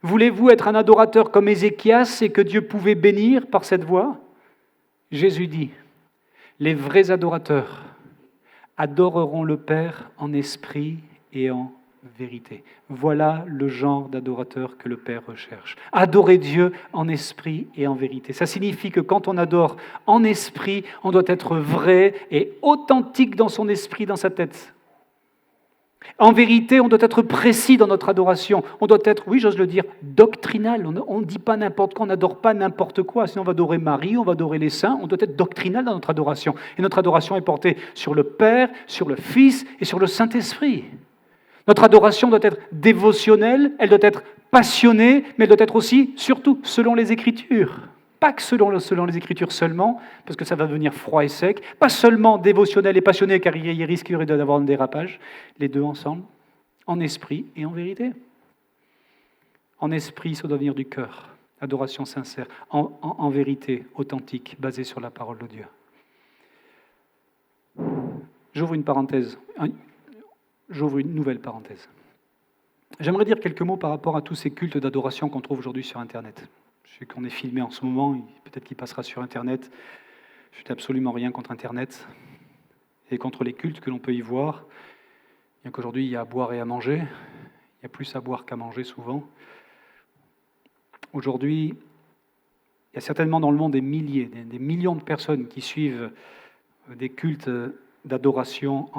Voulez-vous être un adorateur comme Ézéchias et que Dieu pouvait bénir par cette voie ? Jésus dit, les vrais adorateurs adoreront le Père en esprit et en vérité. Voilà le genre d'adorateur que le Père recherche. Adorer Dieu en esprit et en vérité. Ça signifie que quand on adore en esprit, on doit être vrai et authentique dans son esprit, dans sa tête. En vérité, on doit être précis dans notre adoration. On doit être, oui, j'ose le dire, doctrinal. On ne dit pas n'importe quoi, on n'adore pas n'importe quoi. Sinon, on va adorer Marie, on va adorer les saints. On doit être doctrinal dans notre adoration. Et notre adoration est portée sur le Père, sur le Fils et sur le Saint-Esprit. Notre adoration doit être dévotionnelle, elle doit être passionnée, mais elle doit être aussi, surtout, selon les Écritures. Pas que selon les Écritures seulement, parce que ça va devenir froid et sec. Pas seulement dévotionnel et passionné, car il risquerait d'avoir un dérapage. Les deux ensemble, en esprit et en vérité. En esprit, ça doit venir du cœur. Adoration sincère. En vérité, authentique, basée sur la parole de Dieu. J'ouvre une parenthèse. J'ouvre une nouvelle parenthèse. J'aimerais dire quelques mots par rapport à tous ces cultes d'adoration qu'on trouve aujourd'hui sur Internet. Je sais qu'on est filmé en ce moment, peut-être qu'il passera sur Internet. Je n'ai absolument rien contre Internet et contre les cultes que l'on peut y voir. Bien qu'aujourd'hui, il y a à boire et à manger. Il y a plus à boire qu'à manger souvent. Aujourd'hui, il y a certainement dans le monde des milliers, des millions de personnes qui suivent des cultes d'adoration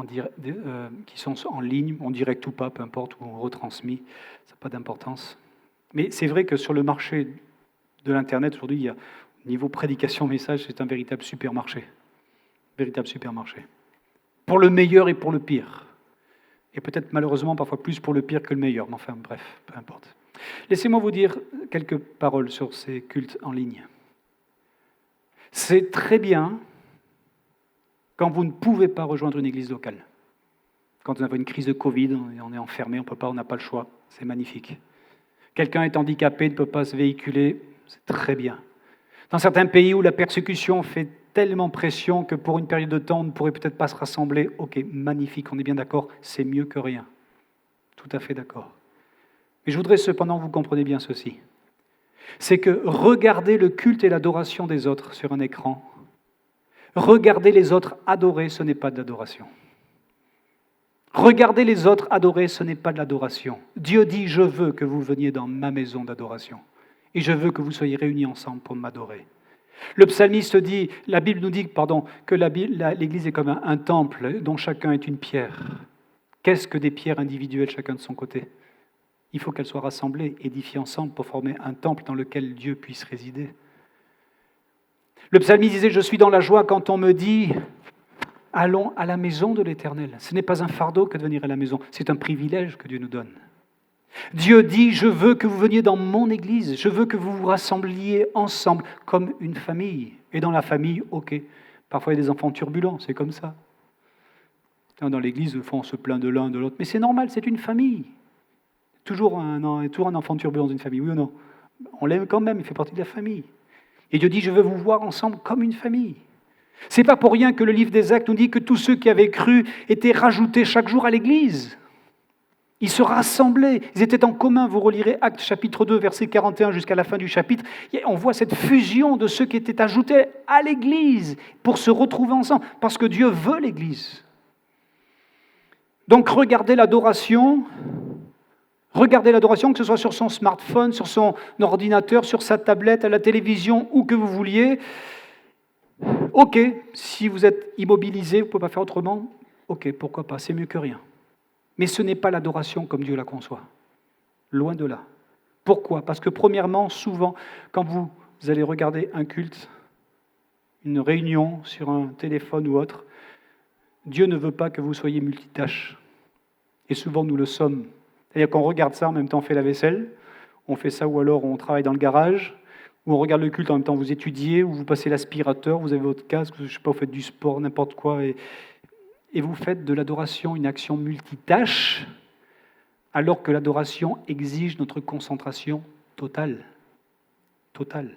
qui sont en ligne, en direct ou pas, peu importe, ou retransmis, ça n'a pas d'importance. Mais c'est vrai que sur le marché de l'Internet, aujourd'hui, il y a, niveau prédication-message, c'est un véritable supermarché. Véritable supermarché. Pour le meilleur et pour le pire. Et peut-être malheureusement parfois plus pour le pire que le meilleur, mais enfin bref, peu importe. Laissez-moi vous dire quelques paroles sur ces cultes en ligne. C'est très bien quand vous ne pouvez pas rejoindre une église locale. Quand on a une crise de Covid, on est enfermé, on n'a pas le choix. C'est magnifique. Quelqu'un est handicapé, ne peut pas se véhiculer, c'est très bien. Dans certains pays où la persécution fait tellement pression que pour une période de temps, on ne pourrait peut-être pas se rassembler, ok, magnifique, on est bien d'accord, c'est mieux que rien. Tout à fait d'accord. Mais je voudrais cependant que vous compreniez bien ceci. C'est que regarder le culte et l'adoration des autres sur un écran, regarder les autres adorer, ce n'est pas de l'adoration. Regarder les autres adorer, ce n'est pas de l'adoration. Dieu dit, je veux que vous veniez dans ma maison d'adoration. Et je veux que vous soyez réunis ensemble pour m'adorer. Le psalmiste dit, la Bible nous dit que l'Église est comme un temple dont chacun est une pierre. Qu'est-ce que des pierres individuelles, chacun de son côté ? Il faut qu'elles soient rassemblées, édifiées ensemble pour former un temple dans lequel Dieu puisse résider. Le psalmiste disait, je suis dans la joie quand on me dit, allons à la maison de l'Éternel. Ce n'est pas un fardeau que de venir à la maison, c'est un privilège que Dieu nous donne. Dieu dit, je veux que vous veniez dans mon église, je veux que vous vous rassembliez ensemble comme une famille. Et dans la famille, ok, parfois il y a des enfants turbulents, c'est comme ça. Dans l'église, on se plaint de l'un, de l'autre, mais c'est normal, c'est une famille. Toujours un enfant turbulent dans une famille, oui ou non ? On l'aime quand même, il fait partie de la famille. Et Dieu dit, je veux vous voir ensemble comme une famille. C'est pas pour rien que le livre des Actes nous dit que tous ceux qui avaient cru étaient rajoutés chaque jour à l'église. Ils se rassemblaient, ils étaient en commun. Vous relirez Actes chapitre 2, verset 41 jusqu'à la fin du chapitre. On voit cette fusion de ceux qui étaient ajoutés à l'église pour se retrouver ensemble, parce que Dieu veut l'église. Donc regardez l'adoration, que ce soit sur son smartphone, sur son ordinateur, sur sa tablette, à la télévision, où que vous vouliez. Ok, si vous êtes immobilisé, vous ne pouvez pas faire autrement, ok, pourquoi pas, c'est mieux que rien. Mais ce n'est pas l'adoration comme Dieu la conçoit. Loin de là. Pourquoi ? Parce que premièrement, souvent, quand vous allez regarder un culte, une réunion sur un téléphone ou autre, Dieu ne veut pas que vous soyez multitâches. Et souvent, nous le sommes. C'est-à-dire qu'on regarde ça, en même temps on fait la vaisselle, on fait ça ou alors on travaille dans le garage, ou on regarde le culte en même temps vous étudiez, ou vous passez l'aspirateur, vous avez votre casque, je ne sais pas, vous faites du sport, n'importe quoi, et vous faites de l'adoration une action multitâche, alors que l'adoration exige notre concentration totale. Totale.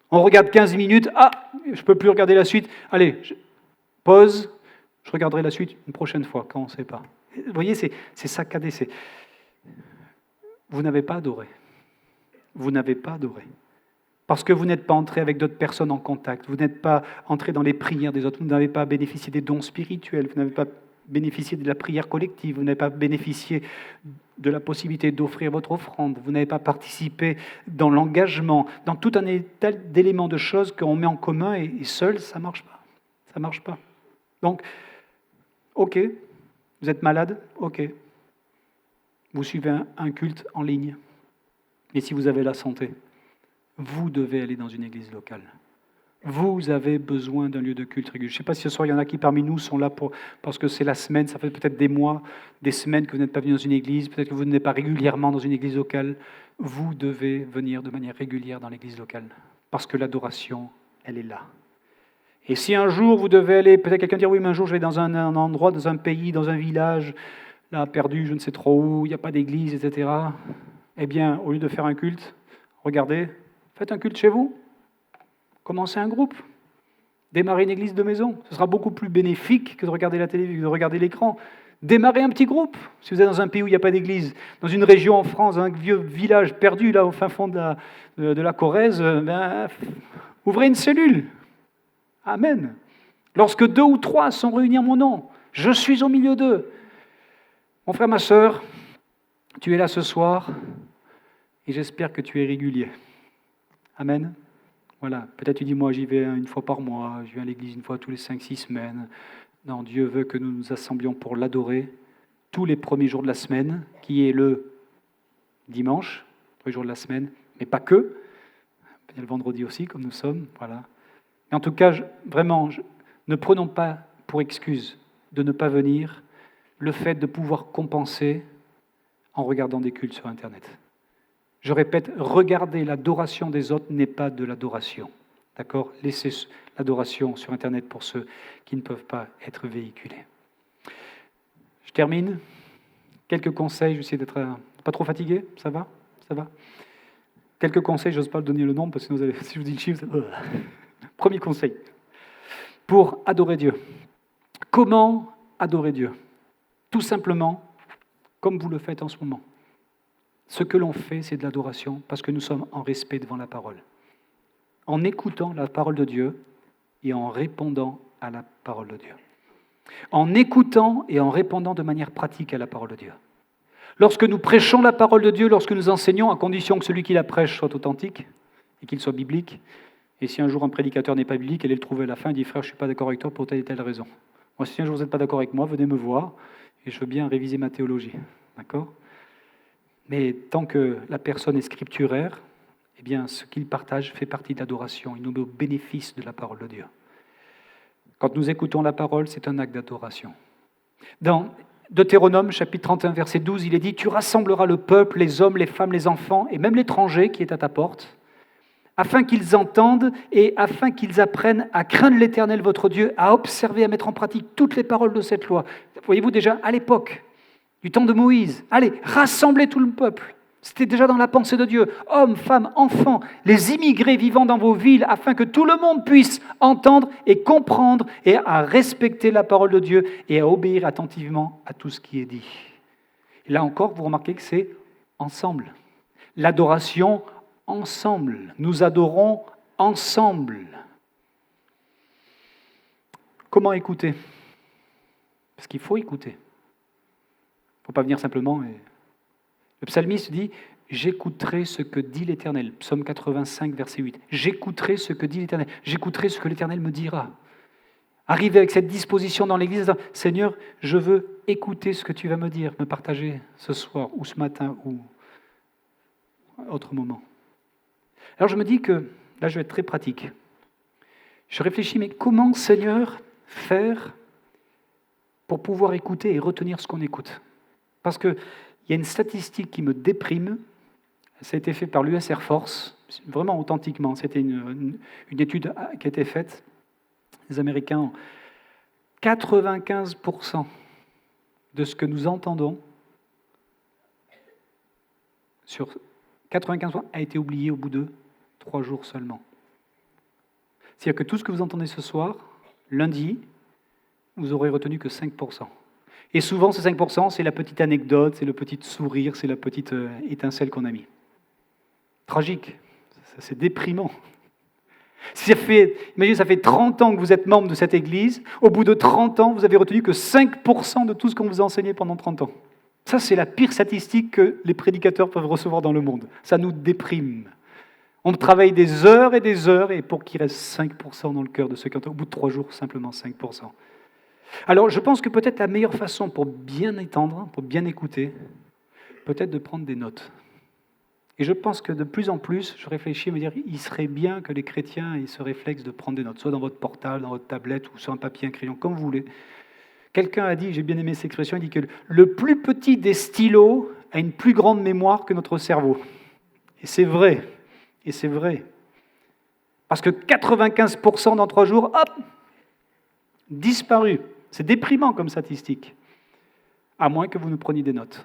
On regarde 15 minutes, je ne peux plus regarder la suite, allez, pause, je regarderai la suite une prochaine fois, quand on ne sait pas. Vous voyez, c'est saccadé, vous n'avez pas adoré. Vous n'avez pas adoré. Parce que vous n'êtes pas entré avec d'autres personnes en contact, vous n'êtes pas entré dans les prières des autres, vous n'avez pas bénéficié des dons spirituels, vous n'avez pas bénéficié de la prière collective, vous n'avez pas bénéficié de la possibilité d'offrir votre offrande, vous n'avez pas participé dans l'engagement, dans tout un état d'éléments de choses qu'on met en commun et seul, ça ne marche pas. Ça ne marche pas. Donc, ok, vous êtes malade, ok. Vous suivez un culte en ligne. Mais si vous avez la santé, vous devez aller dans une église locale. Vous avez besoin d'un lieu de culte régulier. Je ne sais pas si ce soir, il y en a qui parmi nous sont là parce que c'est la semaine, ça fait peut-être des mois, des semaines que vous n'êtes pas venu dans une église, peut-être que vous n'êtes pas régulièrement dans une église locale. Vous devez venir de manière régulière dans l'église locale, parce que l'adoration, elle est là. Et si un jour vous devez aller, peut-être quelqu'un dire, oui, mais un jour je vais dans un endroit, dans un pays, dans un village, là, perdu, je ne sais trop où, il n'y a pas d'église, etc. Eh bien, au lieu de faire un culte, regardez, faites un culte chez vous. Commencez un groupe. Démarrez une église de maison. Ce sera beaucoup plus bénéfique que de regarder la télévision, de regarder l'écran. Démarrez un petit groupe. Si vous êtes dans un pays où il n'y a pas d'église, dans une région en France, un vieux village perdu là au fin fond de la Corrèze, ouvrez une cellule. Amen. Lorsque 2 ou 3 sont réunis en mon nom, je suis au milieu d'eux. Mon frère, ma sœur, tu es là ce soir et j'espère que tu es régulier. Amen. Voilà, peut-être tu dis, moi j'y vais une fois par mois, je viens à l'église une fois tous les 5-6 semaines. Non, Dieu veut que nous nous assemblions pour l'adorer tous les premiers jours de la semaine, qui est le dimanche, premier jour de la semaine, mais pas que. Il y a le vendredi aussi, comme nous sommes. Voilà. Mais en tout cas, vraiment, ne prenons pas pour excuse de ne pas venir le fait de pouvoir compenser en regardant des cultes sur Internet. Je répète, regarder l'adoration des autres n'est pas de l'adoration. D'accord ? Laissez l'adoration sur Internet pour ceux qui ne peuvent pas être véhiculés. Je termine. Quelques conseils, je vais essayer d'être pas trop fatigué. Ça va ? Ça va ? Quelques conseils, je n'ose pas donner le nom, parce que sinon, si je vous dis le chiffre, Premier conseil. Pour adorer Dieu. Comment adorer Dieu ? Tout simplement, comme vous le faites en ce moment. Ce que l'on fait, c'est de l'adoration parce que nous sommes en respect devant la parole. En écoutant la parole de Dieu et en répondant à la parole de Dieu. En écoutant et en répondant de manière pratique à la parole de Dieu. Lorsque nous prêchons la parole de Dieu, lorsque nous enseignons, à condition que celui qui la prêche soit authentique et qu'il soit biblique, et si un jour un prédicateur n'est pas biblique, allez le trouver à la fin et dit « Frère, je ne suis pas d'accord avec toi pour telle et telle raison. Moi, si un jour vous n'êtes pas d'accord avec moi, venez me voir et je veux bien réviser ma théologie. » D'accord ? Mais tant que la personne est scripturaire, eh bien, ce qu'il partage fait partie de l'adoration. Il nous met au bénéfice de la parole de Dieu. Quand nous écoutons la parole, c'est un acte d'adoration. Dans Deutéronome, chapitre 31, verset 12, il est dit « Tu rassembleras le peuple, les hommes, les femmes, les enfants, et même l'étranger qui est à ta porte, afin qu'ils entendent et afin qu'ils apprennent à craindre l'Éternel votre Dieu, à observer, à mettre en pratique toutes les paroles de cette loi. » Voyez-vous déjà, à l'époque, du temps de Moïse, allez, rassemblez tout le peuple. C'était déjà dans la pensée de Dieu. Hommes, femmes, enfants, les immigrés vivant dans vos villes, afin que tout le monde puisse entendre et comprendre et à respecter la parole de Dieu et à obéir attentivement à tout ce qui est dit. Et là encore, vous remarquez que c'est ensemble. L'adoration ensemble. Nous adorons ensemble. Comment écouter ? Parce qu'il faut écouter. Il ne faut pas venir simplement et... Le psalmiste dit « J'écouterai ce que dit l'Éternel ». Psaume 85, verset 8. « J'écouterai ce que dit l'Éternel. J'écouterai ce que l'Éternel me dira. » Arriver avec cette disposition dans l'Église, « Seigneur, je veux écouter ce que tu vas me dire, me partager ce soir ou ce matin ou à autre moment. » Alors je me dis que, là je vais être très pratique. Je réfléchis, mais comment, Seigneur, faire pour pouvoir écouter et retenir ce qu'on écoute ? Parce qu'il y a une statistique qui me déprime, ça a été fait par l'US Air Force, vraiment authentiquement, c'était une étude qui a été faite. Les Américains, 95% de ce que nous entendons, sur 95% a été oublié au bout de 3 jours seulement. C'est-à-dire que tout ce que vous entendez ce soir, lundi, vous aurez retenu que 5%. Et souvent, ces 5%, c'est la petite anecdote, c'est le petit sourire, c'est la petite étincelle qu'on a mis. Tragique, c'est déprimant. Imaginez, ça fait 30 ans que vous êtes membre de cette église, au bout de 30 ans, vous avez retenu que 5% de tout ce qu'on vous a enseigné pendant 30 ans. Ça, c'est la pire statistique que les prédicateurs peuvent recevoir dans le monde. Ça nous déprime. On travaille des heures, et pour qu'il reste 5% dans le cœur de ceux qui entendent, au bout de 3 jours, simplement 5%. Alors, je pense que peut-être la meilleure façon pour bien étendre, pour bien écouter, peut-être de prendre des notes. Et je pense que de plus en plus, je réfléchis à me dire, il serait bien que les chrétiens aient ce réflexe de prendre des notes, soit dans votre portable, dans votre tablette, ou sur un papier, un crayon, comme vous voulez. Quelqu'un a dit, j'ai bien aimé cette expression, il dit que le plus petit des stylos a une plus grande mémoire que notre cerveau. Et c'est vrai. Et c'est vrai. Parce que 95% dans 3 jours, hop, disparu. C'est déprimant comme statistique. À moins que vous nous preniez des notes.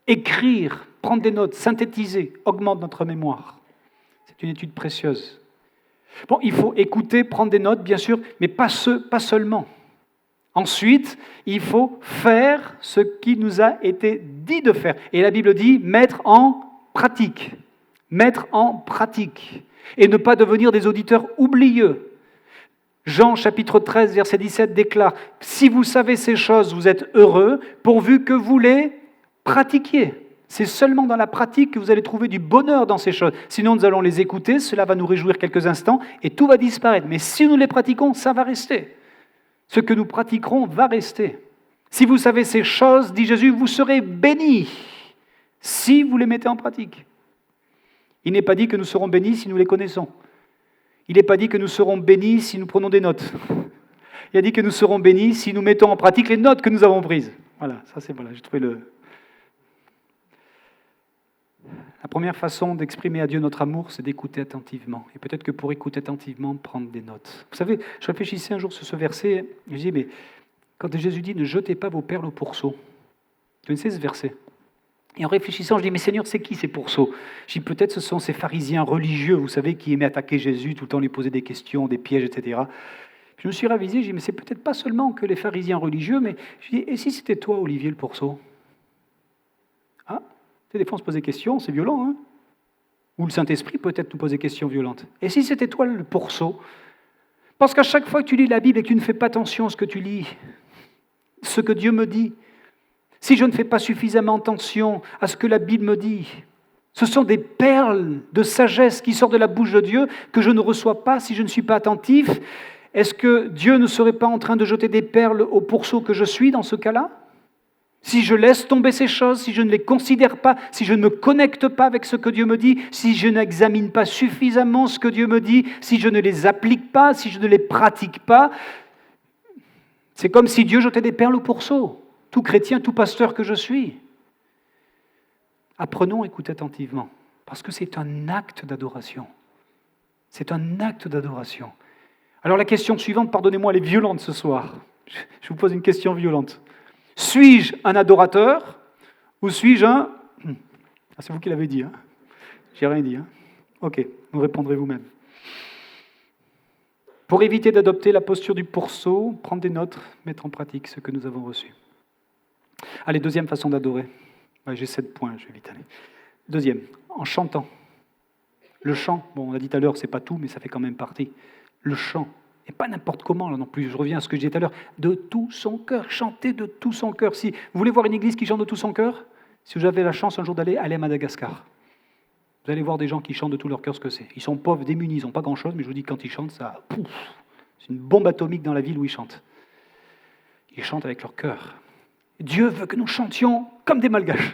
Écrire, prendre des notes, synthétiser, augmente notre mémoire. C'est une étude précieuse. Bon, il faut écouter, prendre des notes, bien sûr, mais pas seulement. Ensuite, il faut faire ce qui nous a été dit de faire. Et la Bible dit mettre en pratique. Mettre en pratique. Et ne pas devenir des auditeurs oublieux. Jean, chapitre 13, verset 17, déclare « Si vous savez ces choses, vous êtes heureux, pourvu que vous les pratiquiez. » C'est seulement dans la pratique que vous allez trouver du bonheur dans ces choses. Sinon, nous allons les écouter, cela va nous réjouir quelques instants, et tout va disparaître. Mais si nous les pratiquons, ça va rester. Ce que nous pratiquerons va rester. Si vous savez ces choses, dit Jésus, vous serez bénis si vous les mettez en pratique. Il n'est pas dit que nous serons bénis si nous les connaissons. Il n'est pas dit que nous serons bénis si nous prenons des notes. Il a dit que nous serons bénis si nous mettons en pratique les notes que nous avons prises. Voilà, ça c'est j'ai trouvé La première façon d'exprimer à Dieu notre amour, c'est d'écouter attentivement. Et peut-être que pour écouter attentivement, prendre des notes. Vous savez, je réfléchissais un jour sur ce verset, et je dis, mais quand Jésus dit « Ne jetez pas vos perles au pourceau », vous connaissez ce verset ? Et en réfléchissant, je dis, mais Seigneur, c'est qui ces pourceaux ? Je dis, peut-être ce sont ces pharisiens religieux, vous savez, qui aimaient attaquer Jésus, tout le temps lui poser des questions, des pièges, etc. Je me suis ravisé, je dis, mais c'est peut-être pas seulement que les pharisiens religieux, mais je dis, et si c'était toi, Olivier, le pourceau ? Hein? Des fois, on se pose des questions, c'est violent. Hein? Ou le Saint-Esprit peut-être nous pose des questions violentes. Et si c'était toi le pourceau? Parce qu'à chaque fois que tu lis la Bible et que tu ne fais pas attention à ce que tu lis, ce que Dieu me dit, si je ne fais pas suffisamment attention à ce que la Bible me dit, ce sont des perles de sagesse qui sortent de la bouche de Dieu que je ne reçois pas si je ne suis pas attentif. Est-ce que Dieu ne serait pas en train de jeter des perles au pourceau que je suis dans ce cas-là? Si je laisse tomber ces choses, si je ne les considère pas, si je ne me connecte pas avec ce que Dieu me dit, si je n'examine pas suffisamment ce que Dieu me dit, si je ne les applique pas, si je ne les pratique pas, c'est comme si Dieu jetait des perles au pourceau. Tout chrétien, tout pasteur que je suis. Apprenons à écouter attentivement, parce que c'est un acte d'adoration. C'est un acte d'adoration. Alors la question suivante, pardonnez-moi, elle est violente ce soir. Je vous pose une question violente. Suis-je un adorateur ou suis-je un... Ah, c'est vous qui l'avez dit, hein? J'ai rien dit. Hein? Ok, vous répondrez vous-même. Pour éviter d'adopter la posture du pourceau, prendre des notes, mettre en pratique ce que nous avons reçu. Allez, deuxième façon d'adorer. Ouais, j'ai 7 points, je vais vite aller. Deuxième, en chantant. Le chant, bon, on a dit tout à l'heure, c'est pas tout, mais ça fait quand même partie. Le chant, et pas n'importe comment là non plus, je reviens à ce que je disais tout à l'heure, de tout son cœur, chanter de tout son cœur. Si vous voulez voir une église qui chante de tout son cœur, si vous avez la chance un jour d'aller à Madagascar, vous allez voir des gens qui chantent de tout leur cœur ce que c'est. Ils sont pauvres, démunis, ils n'ont pas grand-chose, mais je vous dis que quand ils chantent, ça, pouf, c'est une bombe atomique dans la ville où ils chantent. Ils chantent avec leur cœur. Dieu veut que nous chantions comme des malgaches.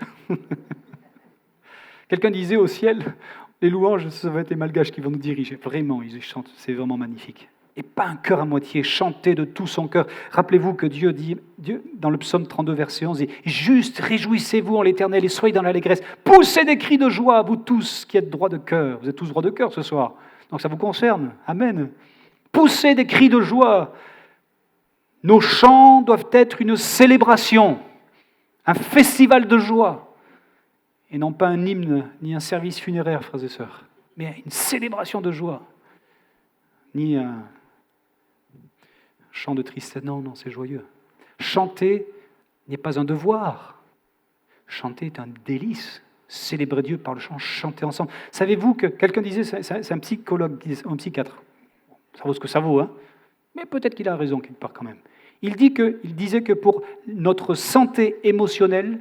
Quelqu'un disait au ciel, les louanges, ça va être les malgaches qui vont nous diriger. Vraiment, ils chantent, c'est vraiment magnifique. Et pas un cœur à moitié, chanter de tout son cœur. Rappelez-vous que Dieu dit, dans le psaume 32, verset 11, dit « Juste réjouissez-vous en l'Éternel et soyez dans l'allégresse. Poussez des cris de joie, vous tous qui êtes droits de cœur. » Vous êtes tous droits de cœur ce soir. Donc ça vous concerne. Amen. Poussez des cris de joie. Nos chants doivent être une célébration, un festival de joie. Et non pas un hymne, ni un service funéraire, frères et sœurs, mais une célébration de joie. Ni un chant de tristesse, non, c'est joyeux. Chanter n'est pas un devoir. Chanter est un délice. Célébrer Dieu par le chant, chanter ensemble. Savez-vous que quelqu'un disait, c'est un psychologue, un psychiatre, ça vaut ce que ça vaut, hein, mais peut-être qu'il a raison quelque part quand même. Il disait que pour notre santé émotionnelle,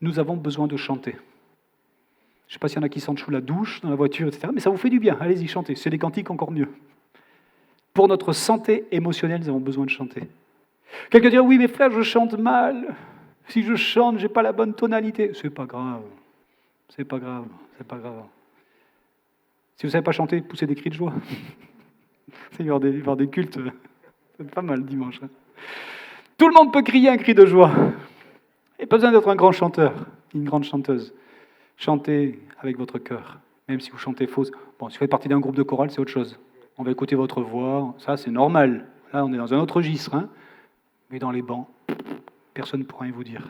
nous avons besoin de chanter. Je ne sais pas s'il y en a qui chantent sous la douche, dans la voiture, etc. Mais ça vous fait du bien, allez-y, chantez. C'est des cantiques encore mieux. Pour notre santé émotionnelle, nous avons besoin de chanter. Quelqu'un dirait, oui, mais frère, je chante mal. Si je chante, je n'ai pas la bonne tonalité. C'est pas grave. C'est pas grave. Si vous ne savez pas chanter, poussez des cris de joie. Il va y avoir des cultes. C'est pas mal dimanche. Hein. Tout le monde peut crier un cri de joie. Il n'y a pas besoin d'être un grand chanteur, une grande chanteuse. Chantez avec votre cœur, même si vous chantez faux. Bon, si vous faites partie d'un groupe de chorale, c'est autre chose. On va écouter votre voix, ça c'est normal. Là, on est dans un autre registre. Hein. Mais dans les bancs, personne ne pourra rien vous dire.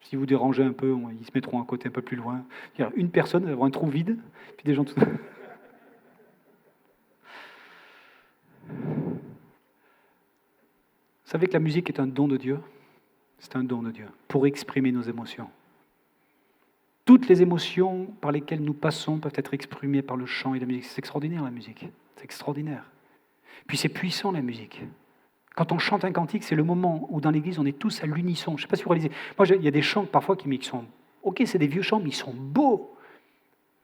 Si vous dérangez un peu, ils se mettront à côté un peu plus loin. Une personne, elle aura un trou vide, puis des gens tout... Vous savez que la musique est un don de Dieu? C'est un don de Dieu pour exprimer nos émotions. Toutes les émotions par lesquelles nous passons peuvent être exprimées par le chant et la musique. C'est extraordinaire la musique, c'est extraordinaire. Puis c'est puissant la musique. Quand on chante un cantique, c'est le moment où dans l'église on est tous à l'unisson. Je ne sais pas si vous réalisez. Moi, il y a des chants parfois qui sont... Ok, c'est des vieux chants, mais ils sont beaux.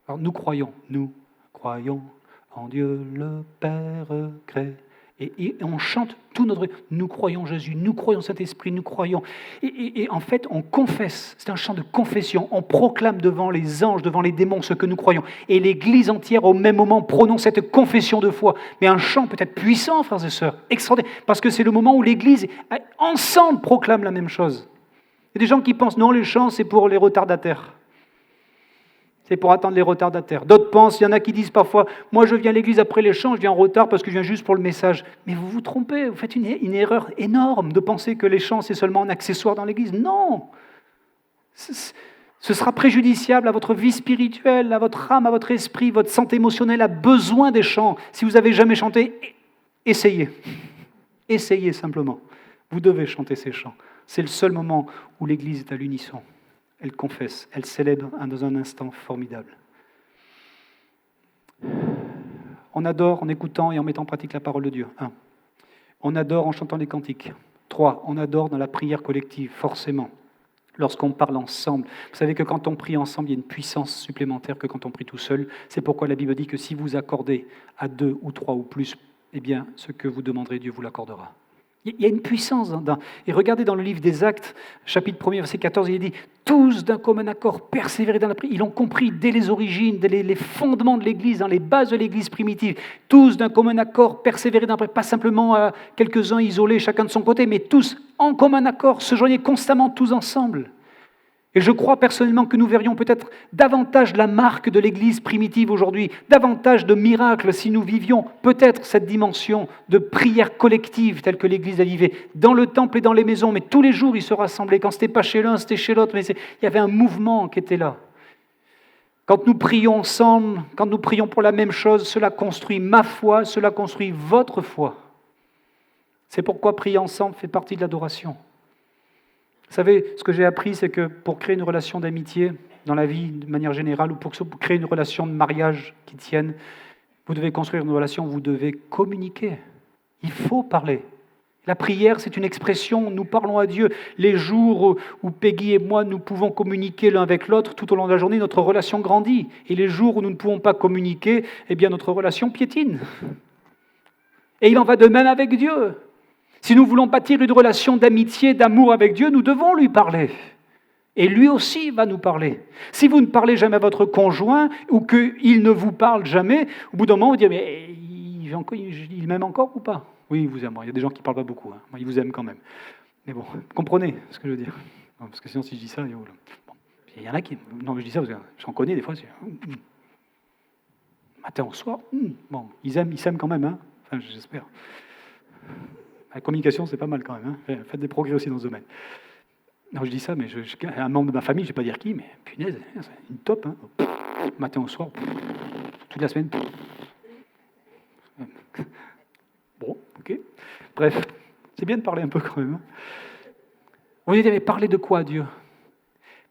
Alors nous croyons en Dieu le Père créé. Et on chante tout notre... Nous croyons Jésus, nous croyons Saint-Esprit, nous croyons... Et en fait, on confesse. C'est un chant de confession. On proclame devant les anges, devant les démons ce que nous croyons. Et l'Église entière, au même moment, prononce cette confession de foi. Mais un chant peut être puissant, frères et sœurs, extraordinaire. Parce que c'est le moment où l'Église, ensemble, proclame la même chose. Il y a des gens qui pensent, non, les chants, c'est pour les retardataires. C'est pour attendre les retardataires. D'autres pensent, il y en a qui disent parfois, moi je viens à l'église après les chants, je viens en retard parce que je viens juste pour le message. Mais vous vous trompez, vous faites une erreur énorme de penser que les chants c'est seulement un accessoire dans l'église. Non! Ce sera préjudiciable à votre vie spirituelle, à votre âme, à votre esprit, votre santé émotionnelle a besoin des chants. Si vous n'avez jamais chanté, essayez. Essayez simplement. Vous devez chanter ces chants. C'est le seul moment où l'église est à l'unisson. elle confesse, elle célèbre dans un instant formidable. On adore en écoutant et en mettant en pratique la parole de Dieu. 1. On adore en chantant les cantiques. 3. On adore dans la prière collective, forcément. Lorsqu'on parle ensemble. Vous savez que quand on prie ensemble, il y a une puissance supplémentaire que quand on prie tout seul. C'est pourquoi la Bible dit que si vous accordez à 2 ou 3 ou plus, eh bien, ce que vous demanderez, Dieu vous l'accordera. Il y a une puissance. Et regardez dans le livre des Actes, chapitre 1er, verset 14, il est dit « Tous d'un commun accord, persévérer dans la prière ». Ils l'ont compris dès les origines, dès les fondements de l'Église, dans les bases de l'Église primitive. Tous d'un commun accord, persévérer dans la prière. Pas simplement quelques-uns isolés, chacun de son côté, mais tous en commun accord, se joignaient constamment tous ensemble. Et je crois personnellement que nous verrions peut-être davantage la marque de l'Église primitive aujourd'hui, davantage de miracles si nous vivions peut-être cette dimension de prière collective telle que l'Église a vivait, dans le temple et dans les maisons, mais tous les jours ils se rassemblaient. Quand ce n'était pas chez l'un, c'était chez l'autre, mais il y avait un mouvement qui était là. Quand nous prions ensemble, quand nous prions pour la même chose, cela construit ma foi, cela construit votre foi. C'est pourquoi prier ensemble fait partie de l'adoration. Vous savez, ce que j'ai appris, c'est que pour créer une relation d'amitié dans la vie de manière générale, ou pour créer une relation de mariage qui tienne, vous devez construire une relation, vous devez communiquer. Il faut parler. La prière, c'est une expression, nous parlons à Dieu. Les jours où Peggy et moi, nous pouvons communiquer l'un avec l'autre, tout au long de la journée, notre relation grandit. Et les jours où nous ne pouvons pas communiquer, eh bien notre relation piétine. Et il en va de même avec Dieu. Si nous voulons bâtir une relation d'amitié, d'amour avec Dieu, nous devons lui parler. Et lui aussi va nous parler. Si vous ne parlez jamais à votre conjoint ou qu'il ne vous parle jamais, au bout d'un moment, vous dites, mais il m'aime encore ou pas ? Oui, il vous aime. Il y a des gens qui ne parlent pas beaucoup. Il vous aime quand même. Mais bon, vous comprenez ce que je veux dire. Parce que sinon, si je dis ça, il y en a qui... Non, mais je dis ça parce que j'en connais des fois. Matin au soir, bon, ils s'aiment quand même. Enfin, j'espère. La communication, c'est pas mal quand même. Faites des progrès aussi dans ce domaine. Non, je dis ça, mais un membre de ma famille, je ne vais pas dire qui, mais punaise, c'est une top. Matin au soir, toute la semaine. Bon, ok. Bref, c'est bien de parler un peu quand même. Vous allez dire, mais parlez de quoi, Dieu ?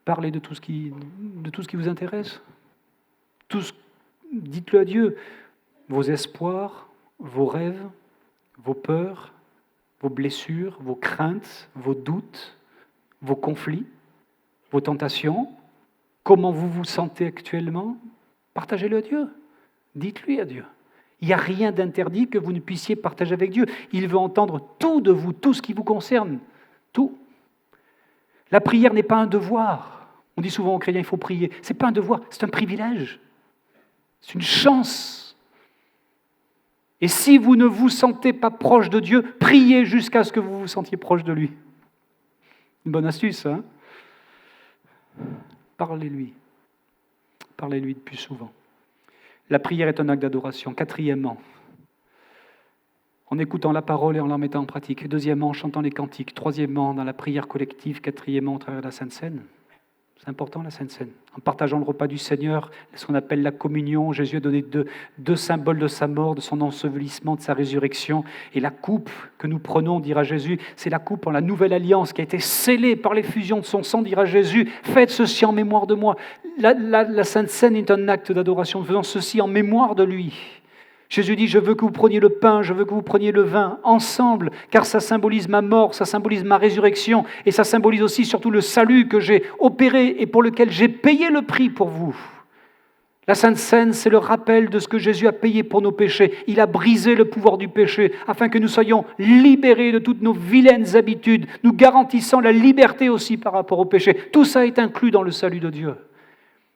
Parlez de tout ce qui vous intéresse. Dites-le à Dieu. Vos espoirs, vos rêves, vos peurs, vos blessures, vos craintes, vos doutes, vos conflits, vos tentations, comment vous vous sentez actuellement, partagez-le à Dieu. Dites-lui à Dieu. Il n'y a rien d'interdit que vous ne puissiez partager avec Dieu. Il veut entendre tout de vous, tout ce qui vous concerne, tout. La prière n'est pas un devoir. On dit souvent aux chrétiens, il faut prier. Ce n'est pas un devoir, c'est un privilège. C'est une chance. Et si vous ne vous sentez pas proche de Dieu, priez jusqu'à ce que vous vous sentiez proche de lui. Une bonne astuce, hein ? Parlez-lui. Parlez-lui de plus souvent. La prière est un acte d'adoration. 4e, en écoutant la parole et en la mettant en pratique. 2e, en chantant les cantiques. 3e, dans la prière collective. 4e, au travers de la Sainte Seine. C'est important, la Sainte Seine. En partageant le repas du Seigneur, ce qu'on appelle la communion, Jésus a donné deux symboles de sa mort, de son ensevelissement, de sa résurrection. Et la coupe que nous prenons, dira Jésus, c'est la coupe en la nouvelle alliance qui a été scellée par l'effusion de son sang, dira Jésus. Faites ceci en mémoire de moi. La Sainte Seine est un acte d'adoration. Faisons ceci en mémoire de lui. Jésus dit, je veux que vous preniez le pain, je veux que vous preniez le vin, ensemble, car ça symbolise ma mort, ça symbolise ma résurrection, et ça symbolise aussi surtout le salut que j'ai opéré et pour lequel j'ai payé le prix pour vous. La Sainte Seine, c'est le rappel de ce que Jésus a payé pour nos péchés. Il a brisé le pouvoir du péché, afin que nous soyons libérés de toutes nos vilaines habitudes, nous garantissant la liberté aussi par rapport au péché. Tout ça est inclus dans le salut de Dieu.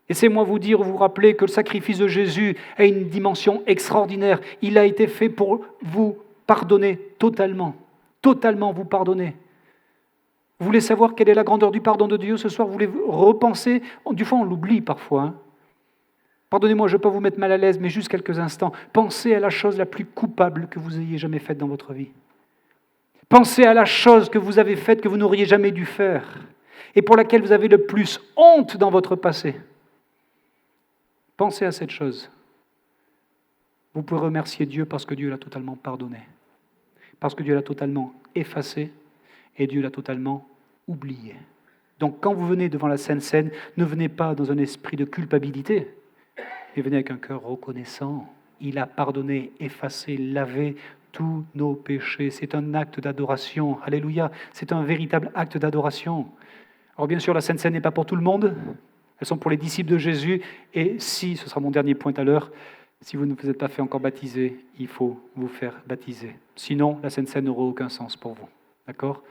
Laissez-moi vous rappeler que le sacrifice de Jésus a une dimension extraordinaire. Il a été fait pour vous pardonner totalement. Totalement vous pardonner. Vous voulez savoir quelle est la grandeur du pardon de Dieu ce soir ? Vous voulez repenser ? Du fois, on l'oublie parfois. Pardonnez-moi, je ne vais pas vous mettre mal à l'aise, mais juste quelques instants. Pensez à la chose la plus coupable que vous ayez jamais faite dans votre vie. Pensez à la chose que vous avez faite que vous n'auriez jamais dû faire et pour laquelle vous avez le plus honte dans votre passé. Pensez à cette chose. Vous pouvez remercier Dieu parce que Dieu l'a totalement pardonné, parce que Dieu l'a totalement effacé et Dieu l'a totalement oublié. Donc quand vous venez devant la Sainte Seine, ne venez pas dans un esprit de culpabilité, mais venez avec un cœur reconnaissant. Il a pardonné, effacé, lavé tous nos péchés. C'est un acte d'adoration. Alléluia. C'est un véritable acte d'adoration. Alors bien sûr, la Sainte Seine n'est pas pour tout le monde. Elles sont pour les disciples de Jésus. Et si, ce sera mon dernier point à l'heure, si vous ne vous êtes pas fait encore baptiser, il faut vous faire baptiser. Sinon, la Sainte Seine n'aura aucun sens pour vous. D'accord ?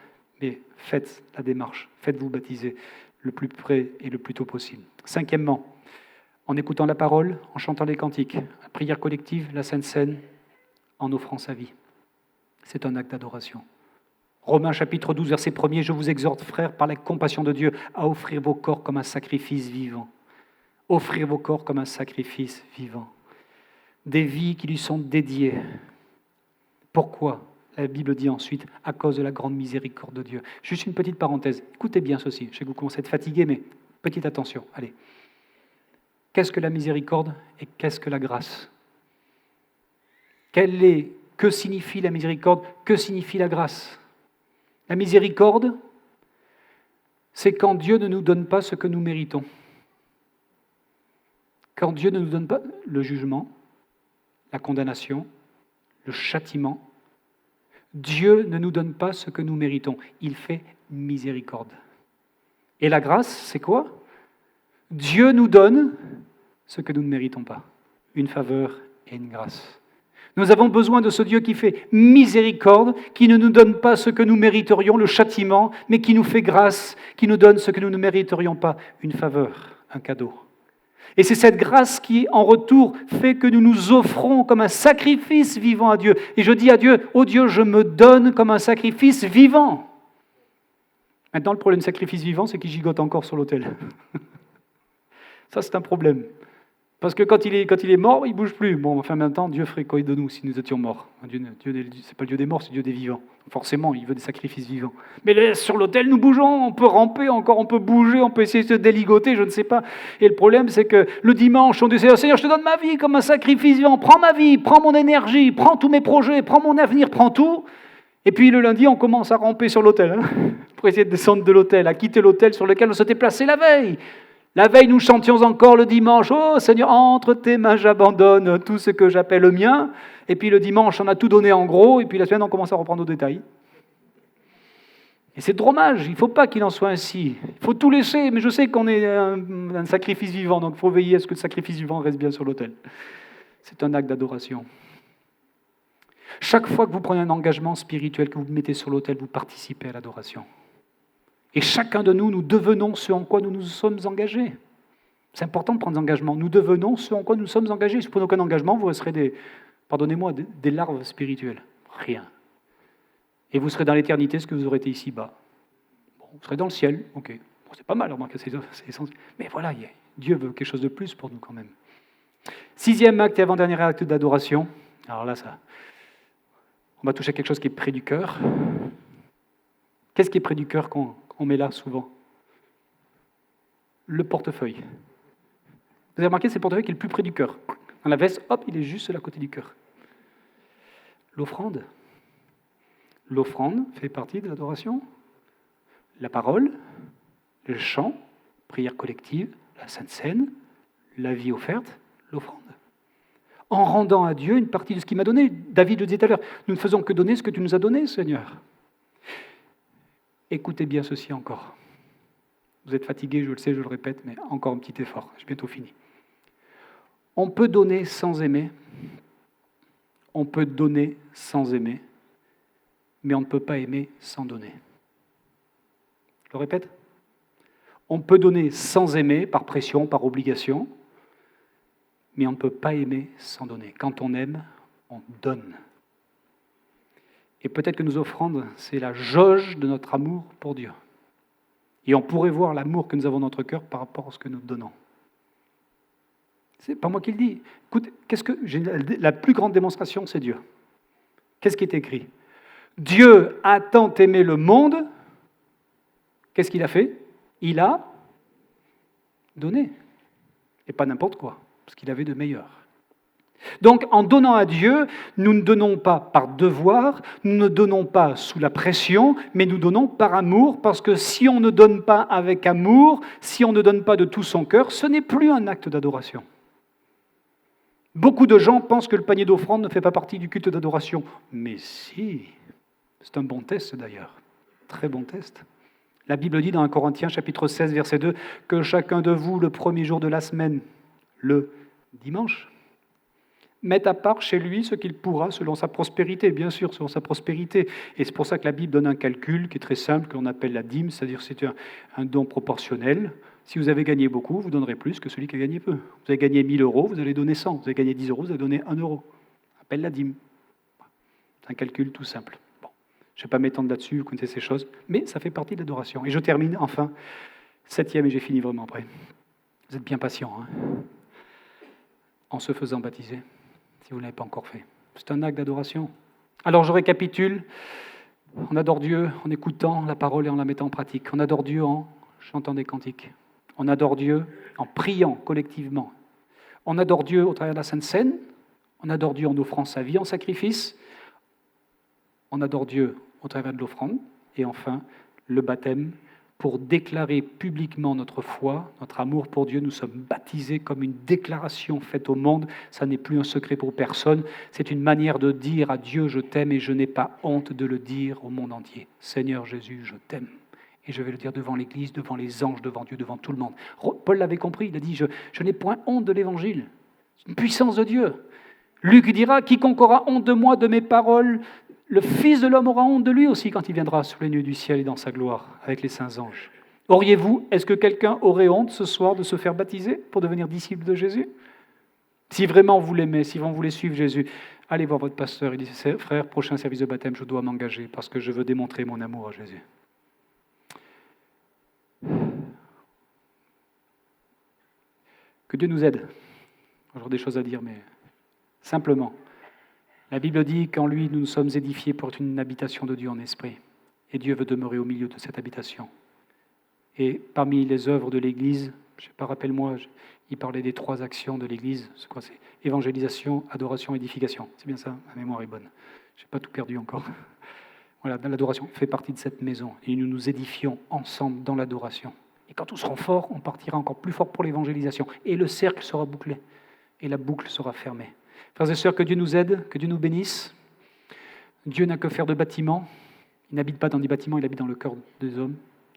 Mais faites la démarche. Faites-vous baptiser le plus près et le plus tôt possible. Cinquièmement, en écoutant la parole, en chantant les cantiques, la prière collective, la Sainte Seine, en offrant sa vie. C'est un acte d'adoration. Romains chapitre 12, verset 1er, je vous exhorte, frères, par la compassion de Dieu, à offrir vos corps comme un sacrifice vivant. Offrir vos corps comme un sacrifice vivant. Des vies qui lui sont dédiées. Pourquoi ? La Bible dit ensuite, à cause de la grande miséricorde de Dieu. Juste une petite parenthèse. Écoutez bien ceci. Je sais que vous commencez à être fatigué, mais petite attention. Allez. Qu'est-ce que la miséricorde et qu'est-ce que la grâce ? Que signifie la miséricorde ? Que signifie la grâce ? La miséricorde, c'est quand Dieu ne nous donne pas ce que nous méritons. Quand Dieu ne nous donne pas le jugement, la condamnation, le châtiment, Dieu ne nous donne pas ce que nous méritons. Il fait miséricorde. Et la grâce, c'est quoi ? Dieu nous donne ce que nous ne méritons pas. Une faveur et une grâce. Nous avons besoin de ce Dieu qui fait miséricorde, qui ne nous donne pas ce que nous mériterions, le châtiment, mais qui nous fait grâce, qui nous donne ce que nous ne mériterions pas, une faveur, un cadeau. Et c'est cette grâce qui, en retour, fait que nous nous offrons comme un sacrifice vivant à Dieu. Et je dis à Dieu, « Oh Dieu, je me donne comme un sacrifice vivant. » Maintenant, le problème du sacrifice vivant, c'est qu'il gigote encore sur l'autel. Ça, c'est un problème. Parce que quand il est mort, il ne bouge plus. Bon, enfin, en même temps, Dieu ferait quoi de nous si nous étions morts ? Dieu c'est pas le Dieu des morts, c'est le Dieu des vivants. Forcément, il veut des sacrifices vivants. Mais là, sur l'autel, nous bougeons, on peut ramper encore, on peut bouger, on peut essayer de se déligoter, je ne sais pas. Et le problème, c'est que le dimanche, on dit, Seigneur, je te donne ma vie comme un sacrifice vivant. Prends ma vie, prends mon énergie, prends tous mes projets, prends mon avenir, prends tout. Et puis le lundi, on commence à ramper sur l'autel, pour essayer de descendre de l'autel, à quitter l'autel sur lequel on s'était placé la veille. La veille, nous chantions encore le dimanche, « Oh Seigneur, entre tes mains, j'abandonne tout ce que j'appelle le mien. » Et puis le dimanche, on a tout donné en gros, et puis la semaine, on commence à reprendre aux détails. Et c'est dommage, il ne faut pas qu'il en soit ainsi. Il faut tout laisser, mais je sais qu'on est un sacrifice vivant, donc il faut veiller à ce que le sacrifice vivant reste bien sur l'autel. C'est un acte d'adoration. Chaque fois que vous prenez un engagement spirituel, que vous mettez sur l'autel, vous participez à l'adoration. Et chacun de nous, nous devenons ce en quoi nous nous sommes engagés. C'est important de prendre des engagements. Nous devenons ce en quoi nous sommes engagés. Si vous ne prenez aucun engagement, vous serez des larves spirituelles. Rien. Et vous serez dans l'éternité ce que vous aurez été ici-bas. Bon, vous serez dans le ciel, ok. Bon, c'est pas mal, remarquez, c'est essentiel. Mais voilà, Dieu veut quelque chose de plus pour nous quand même. 6e acte et avant-dernier acte d'adoration. Alors là, on va toucher à quelque chose qui est près du cœur. Qu'est-ce qui est près du cœur qu'on met là souvent ? Le portefeuille. Vous avez remarqué, c'est le portefeuille qui est le plus près du cœur. Dans la veste, hop, il est juste à côté du cœur. L'offrande. L'offrande fait partie de l'adoration. La parole, le chant, prière collective, la Sainte Seine, la vie offerte, l'offrande. En rendant à Dieu une partie de ce qu'il m'a donné. David le disait tout à l'heure, nous ne faisons que donner ce que tu nous as donné, Seigneur. Écoutez bien ceci encore. Vous êtes fatigué, je le sais, je le répète, mais encore un petit effort, j'ai bientôt fini. On peut donner sans aimer. On peut donner sans aimer. Mais on ne peut pas aimer sans donner. Je le répète. On peut donner sans aimer, par pression, par obligation, mais on ne peut pas aimer sans donner. Quand on aime, on donne. Et peut-être que nos offrandes, c'est la jauge de notre amour pour Dieu. Et on pourrait voir l'amour que nous avons dans notre cœur par rapport à ce que nous donnons. C'est pas moi qui le dis. Écoute, la plus grande démonstration, c'est Dieu. Qu'est-ce qui est écrit ? Dieu a tant aimé le monde, qu'est-ce qu'il a fait ? Il a donné. Et pas n'importe quoi, parce qu'il avait de meilleur. Donc, en donnant à Dieu, nous ne donnons pas par devoir, nous ne donnons pas sous la pression, mais nous donnons par amour, parce que si on ne donne pas avec amour, si on ne donne pas de tout son cœur, ce n'est plus un acte d'adoration. Beaucoup de gens pensent que le panier d'offrande ne fait pas partie du culte d'adoration. Mais si, c'est un bon test d'ailleurs, très bon test. La Bible dit dans 1 Corinthiens chapitre 16, verset 2, que chacun de vous, le premier jour de la semaine, le dimanche, mette à part chez lui ce qu'il pourra selon sa prospérité, bien sûr, selon sa prospérité. Et c'est pour ça que la Bible donne un calcul qui est très simple, qu'on appelle la dîme, c'est-à-dire c'est un don proportionnel. Si vous avez gagné beaucoup, vous donnerez plus que celui qui a gagné peu. Vous avez gagné 1 000 euros, vous allez donner 100. Vous avez gagné 10 euros, vous allez donner 1 euro. Ça s'appelle la dîme. C'est un calcul tout simple. Bon, je ne vais pas m'étendre là-dessus, vous connaissez ces choses, mais ça fait partie de l'adoration. Et je termine, enfin, 7e, et j'ai fini vraiment après. Vous êtes bien patient, hein, en se faisant baptiser. Si vous ne l'avez pas encore fait. C'est un acte d'adoration. Alors je récapitule. On adore Dieu en écoutant la parole et en la mettant en pratique. On adore Dieu en chantant des cantiques. On adore Dieu en priant collectivement. On adore Dieu au travers de la Sainte Seine. On adore Dieu en offrant sa vie en sacrifice. On adore Dieu au travers de l'offrande. Et enfin, le baptême pour déclarer publiquement notre foi, notre amour pour Dieu. Nous sommes baptisés comme une déclaration faite au monde. Ça n'est plus un secret pour personne. C'est une manière de dire à Dieu, je t'aime, et je n'ai pas honte de le dire au monde entier. Seigneur Jésus, je t'aime. Et je vais le dire devant l'Église, devant les anges, devant Dieu, devant tout le monde. Paul l'avait compris, il a dit, je n'ai point honte de l'Évangile. C'est une puissance de Dieu. Luc dira, quiconque aura honte de moi, de mes paroles, le Fils de l'homme aura honte de lui aussi quand il viendra sur les nuées du ciel et dans sa gloire, avec les saints anges. Est-ce que quelqu'un aurait honte ce soir de se faire baptiser pour devenir disciple de Jésus? Si vraiment vous l'aimez, si vous voulez suivre Jésus, allez voir votre pasteur et dites, frère, prochain service de baptême, je dois m'engager parce que je veux démontrer mon amour à Jésus. Que Dieu nous aide. J'aurai des choses à dire, mais simplement. La Bible dit qu'en lui, nous nous sommes édifiés pour une habitation de Dieu en esprit. Et Dieu veut demeurer au milieu de cette habitation. Et parmi les œuvres de l'Église, je ne sais pas, rappelle-moi, il parlait des 3 actions de l'Église. C'est quoi? C'est évangélisation, adoration, édification. C'est bien ça? Ma mémoire est bonne. Je n'ai pas tout perdu encore. Voilà, l'adoration fait partie de cette maison. Et nous nous édifions ensemble dans l'adoration. Et quand nous serons forts, on partira encore plus fort pour l'évangélisation. Et le cercle sera bouclé. Et la boucle sera fermée. Frères et sœurs, que Dieu nous aide, que Dieu nous bénisse. Dieu n'a que faire de bâtiments. Il n'habite pas dans des bâtiments, il habite dans le cœur des hommes.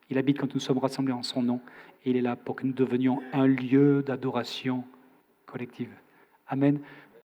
Il habite quand nous sommes rassemblés en son nom. Et il est là pour que nous devenions un lieu d'adoration collective. Amen.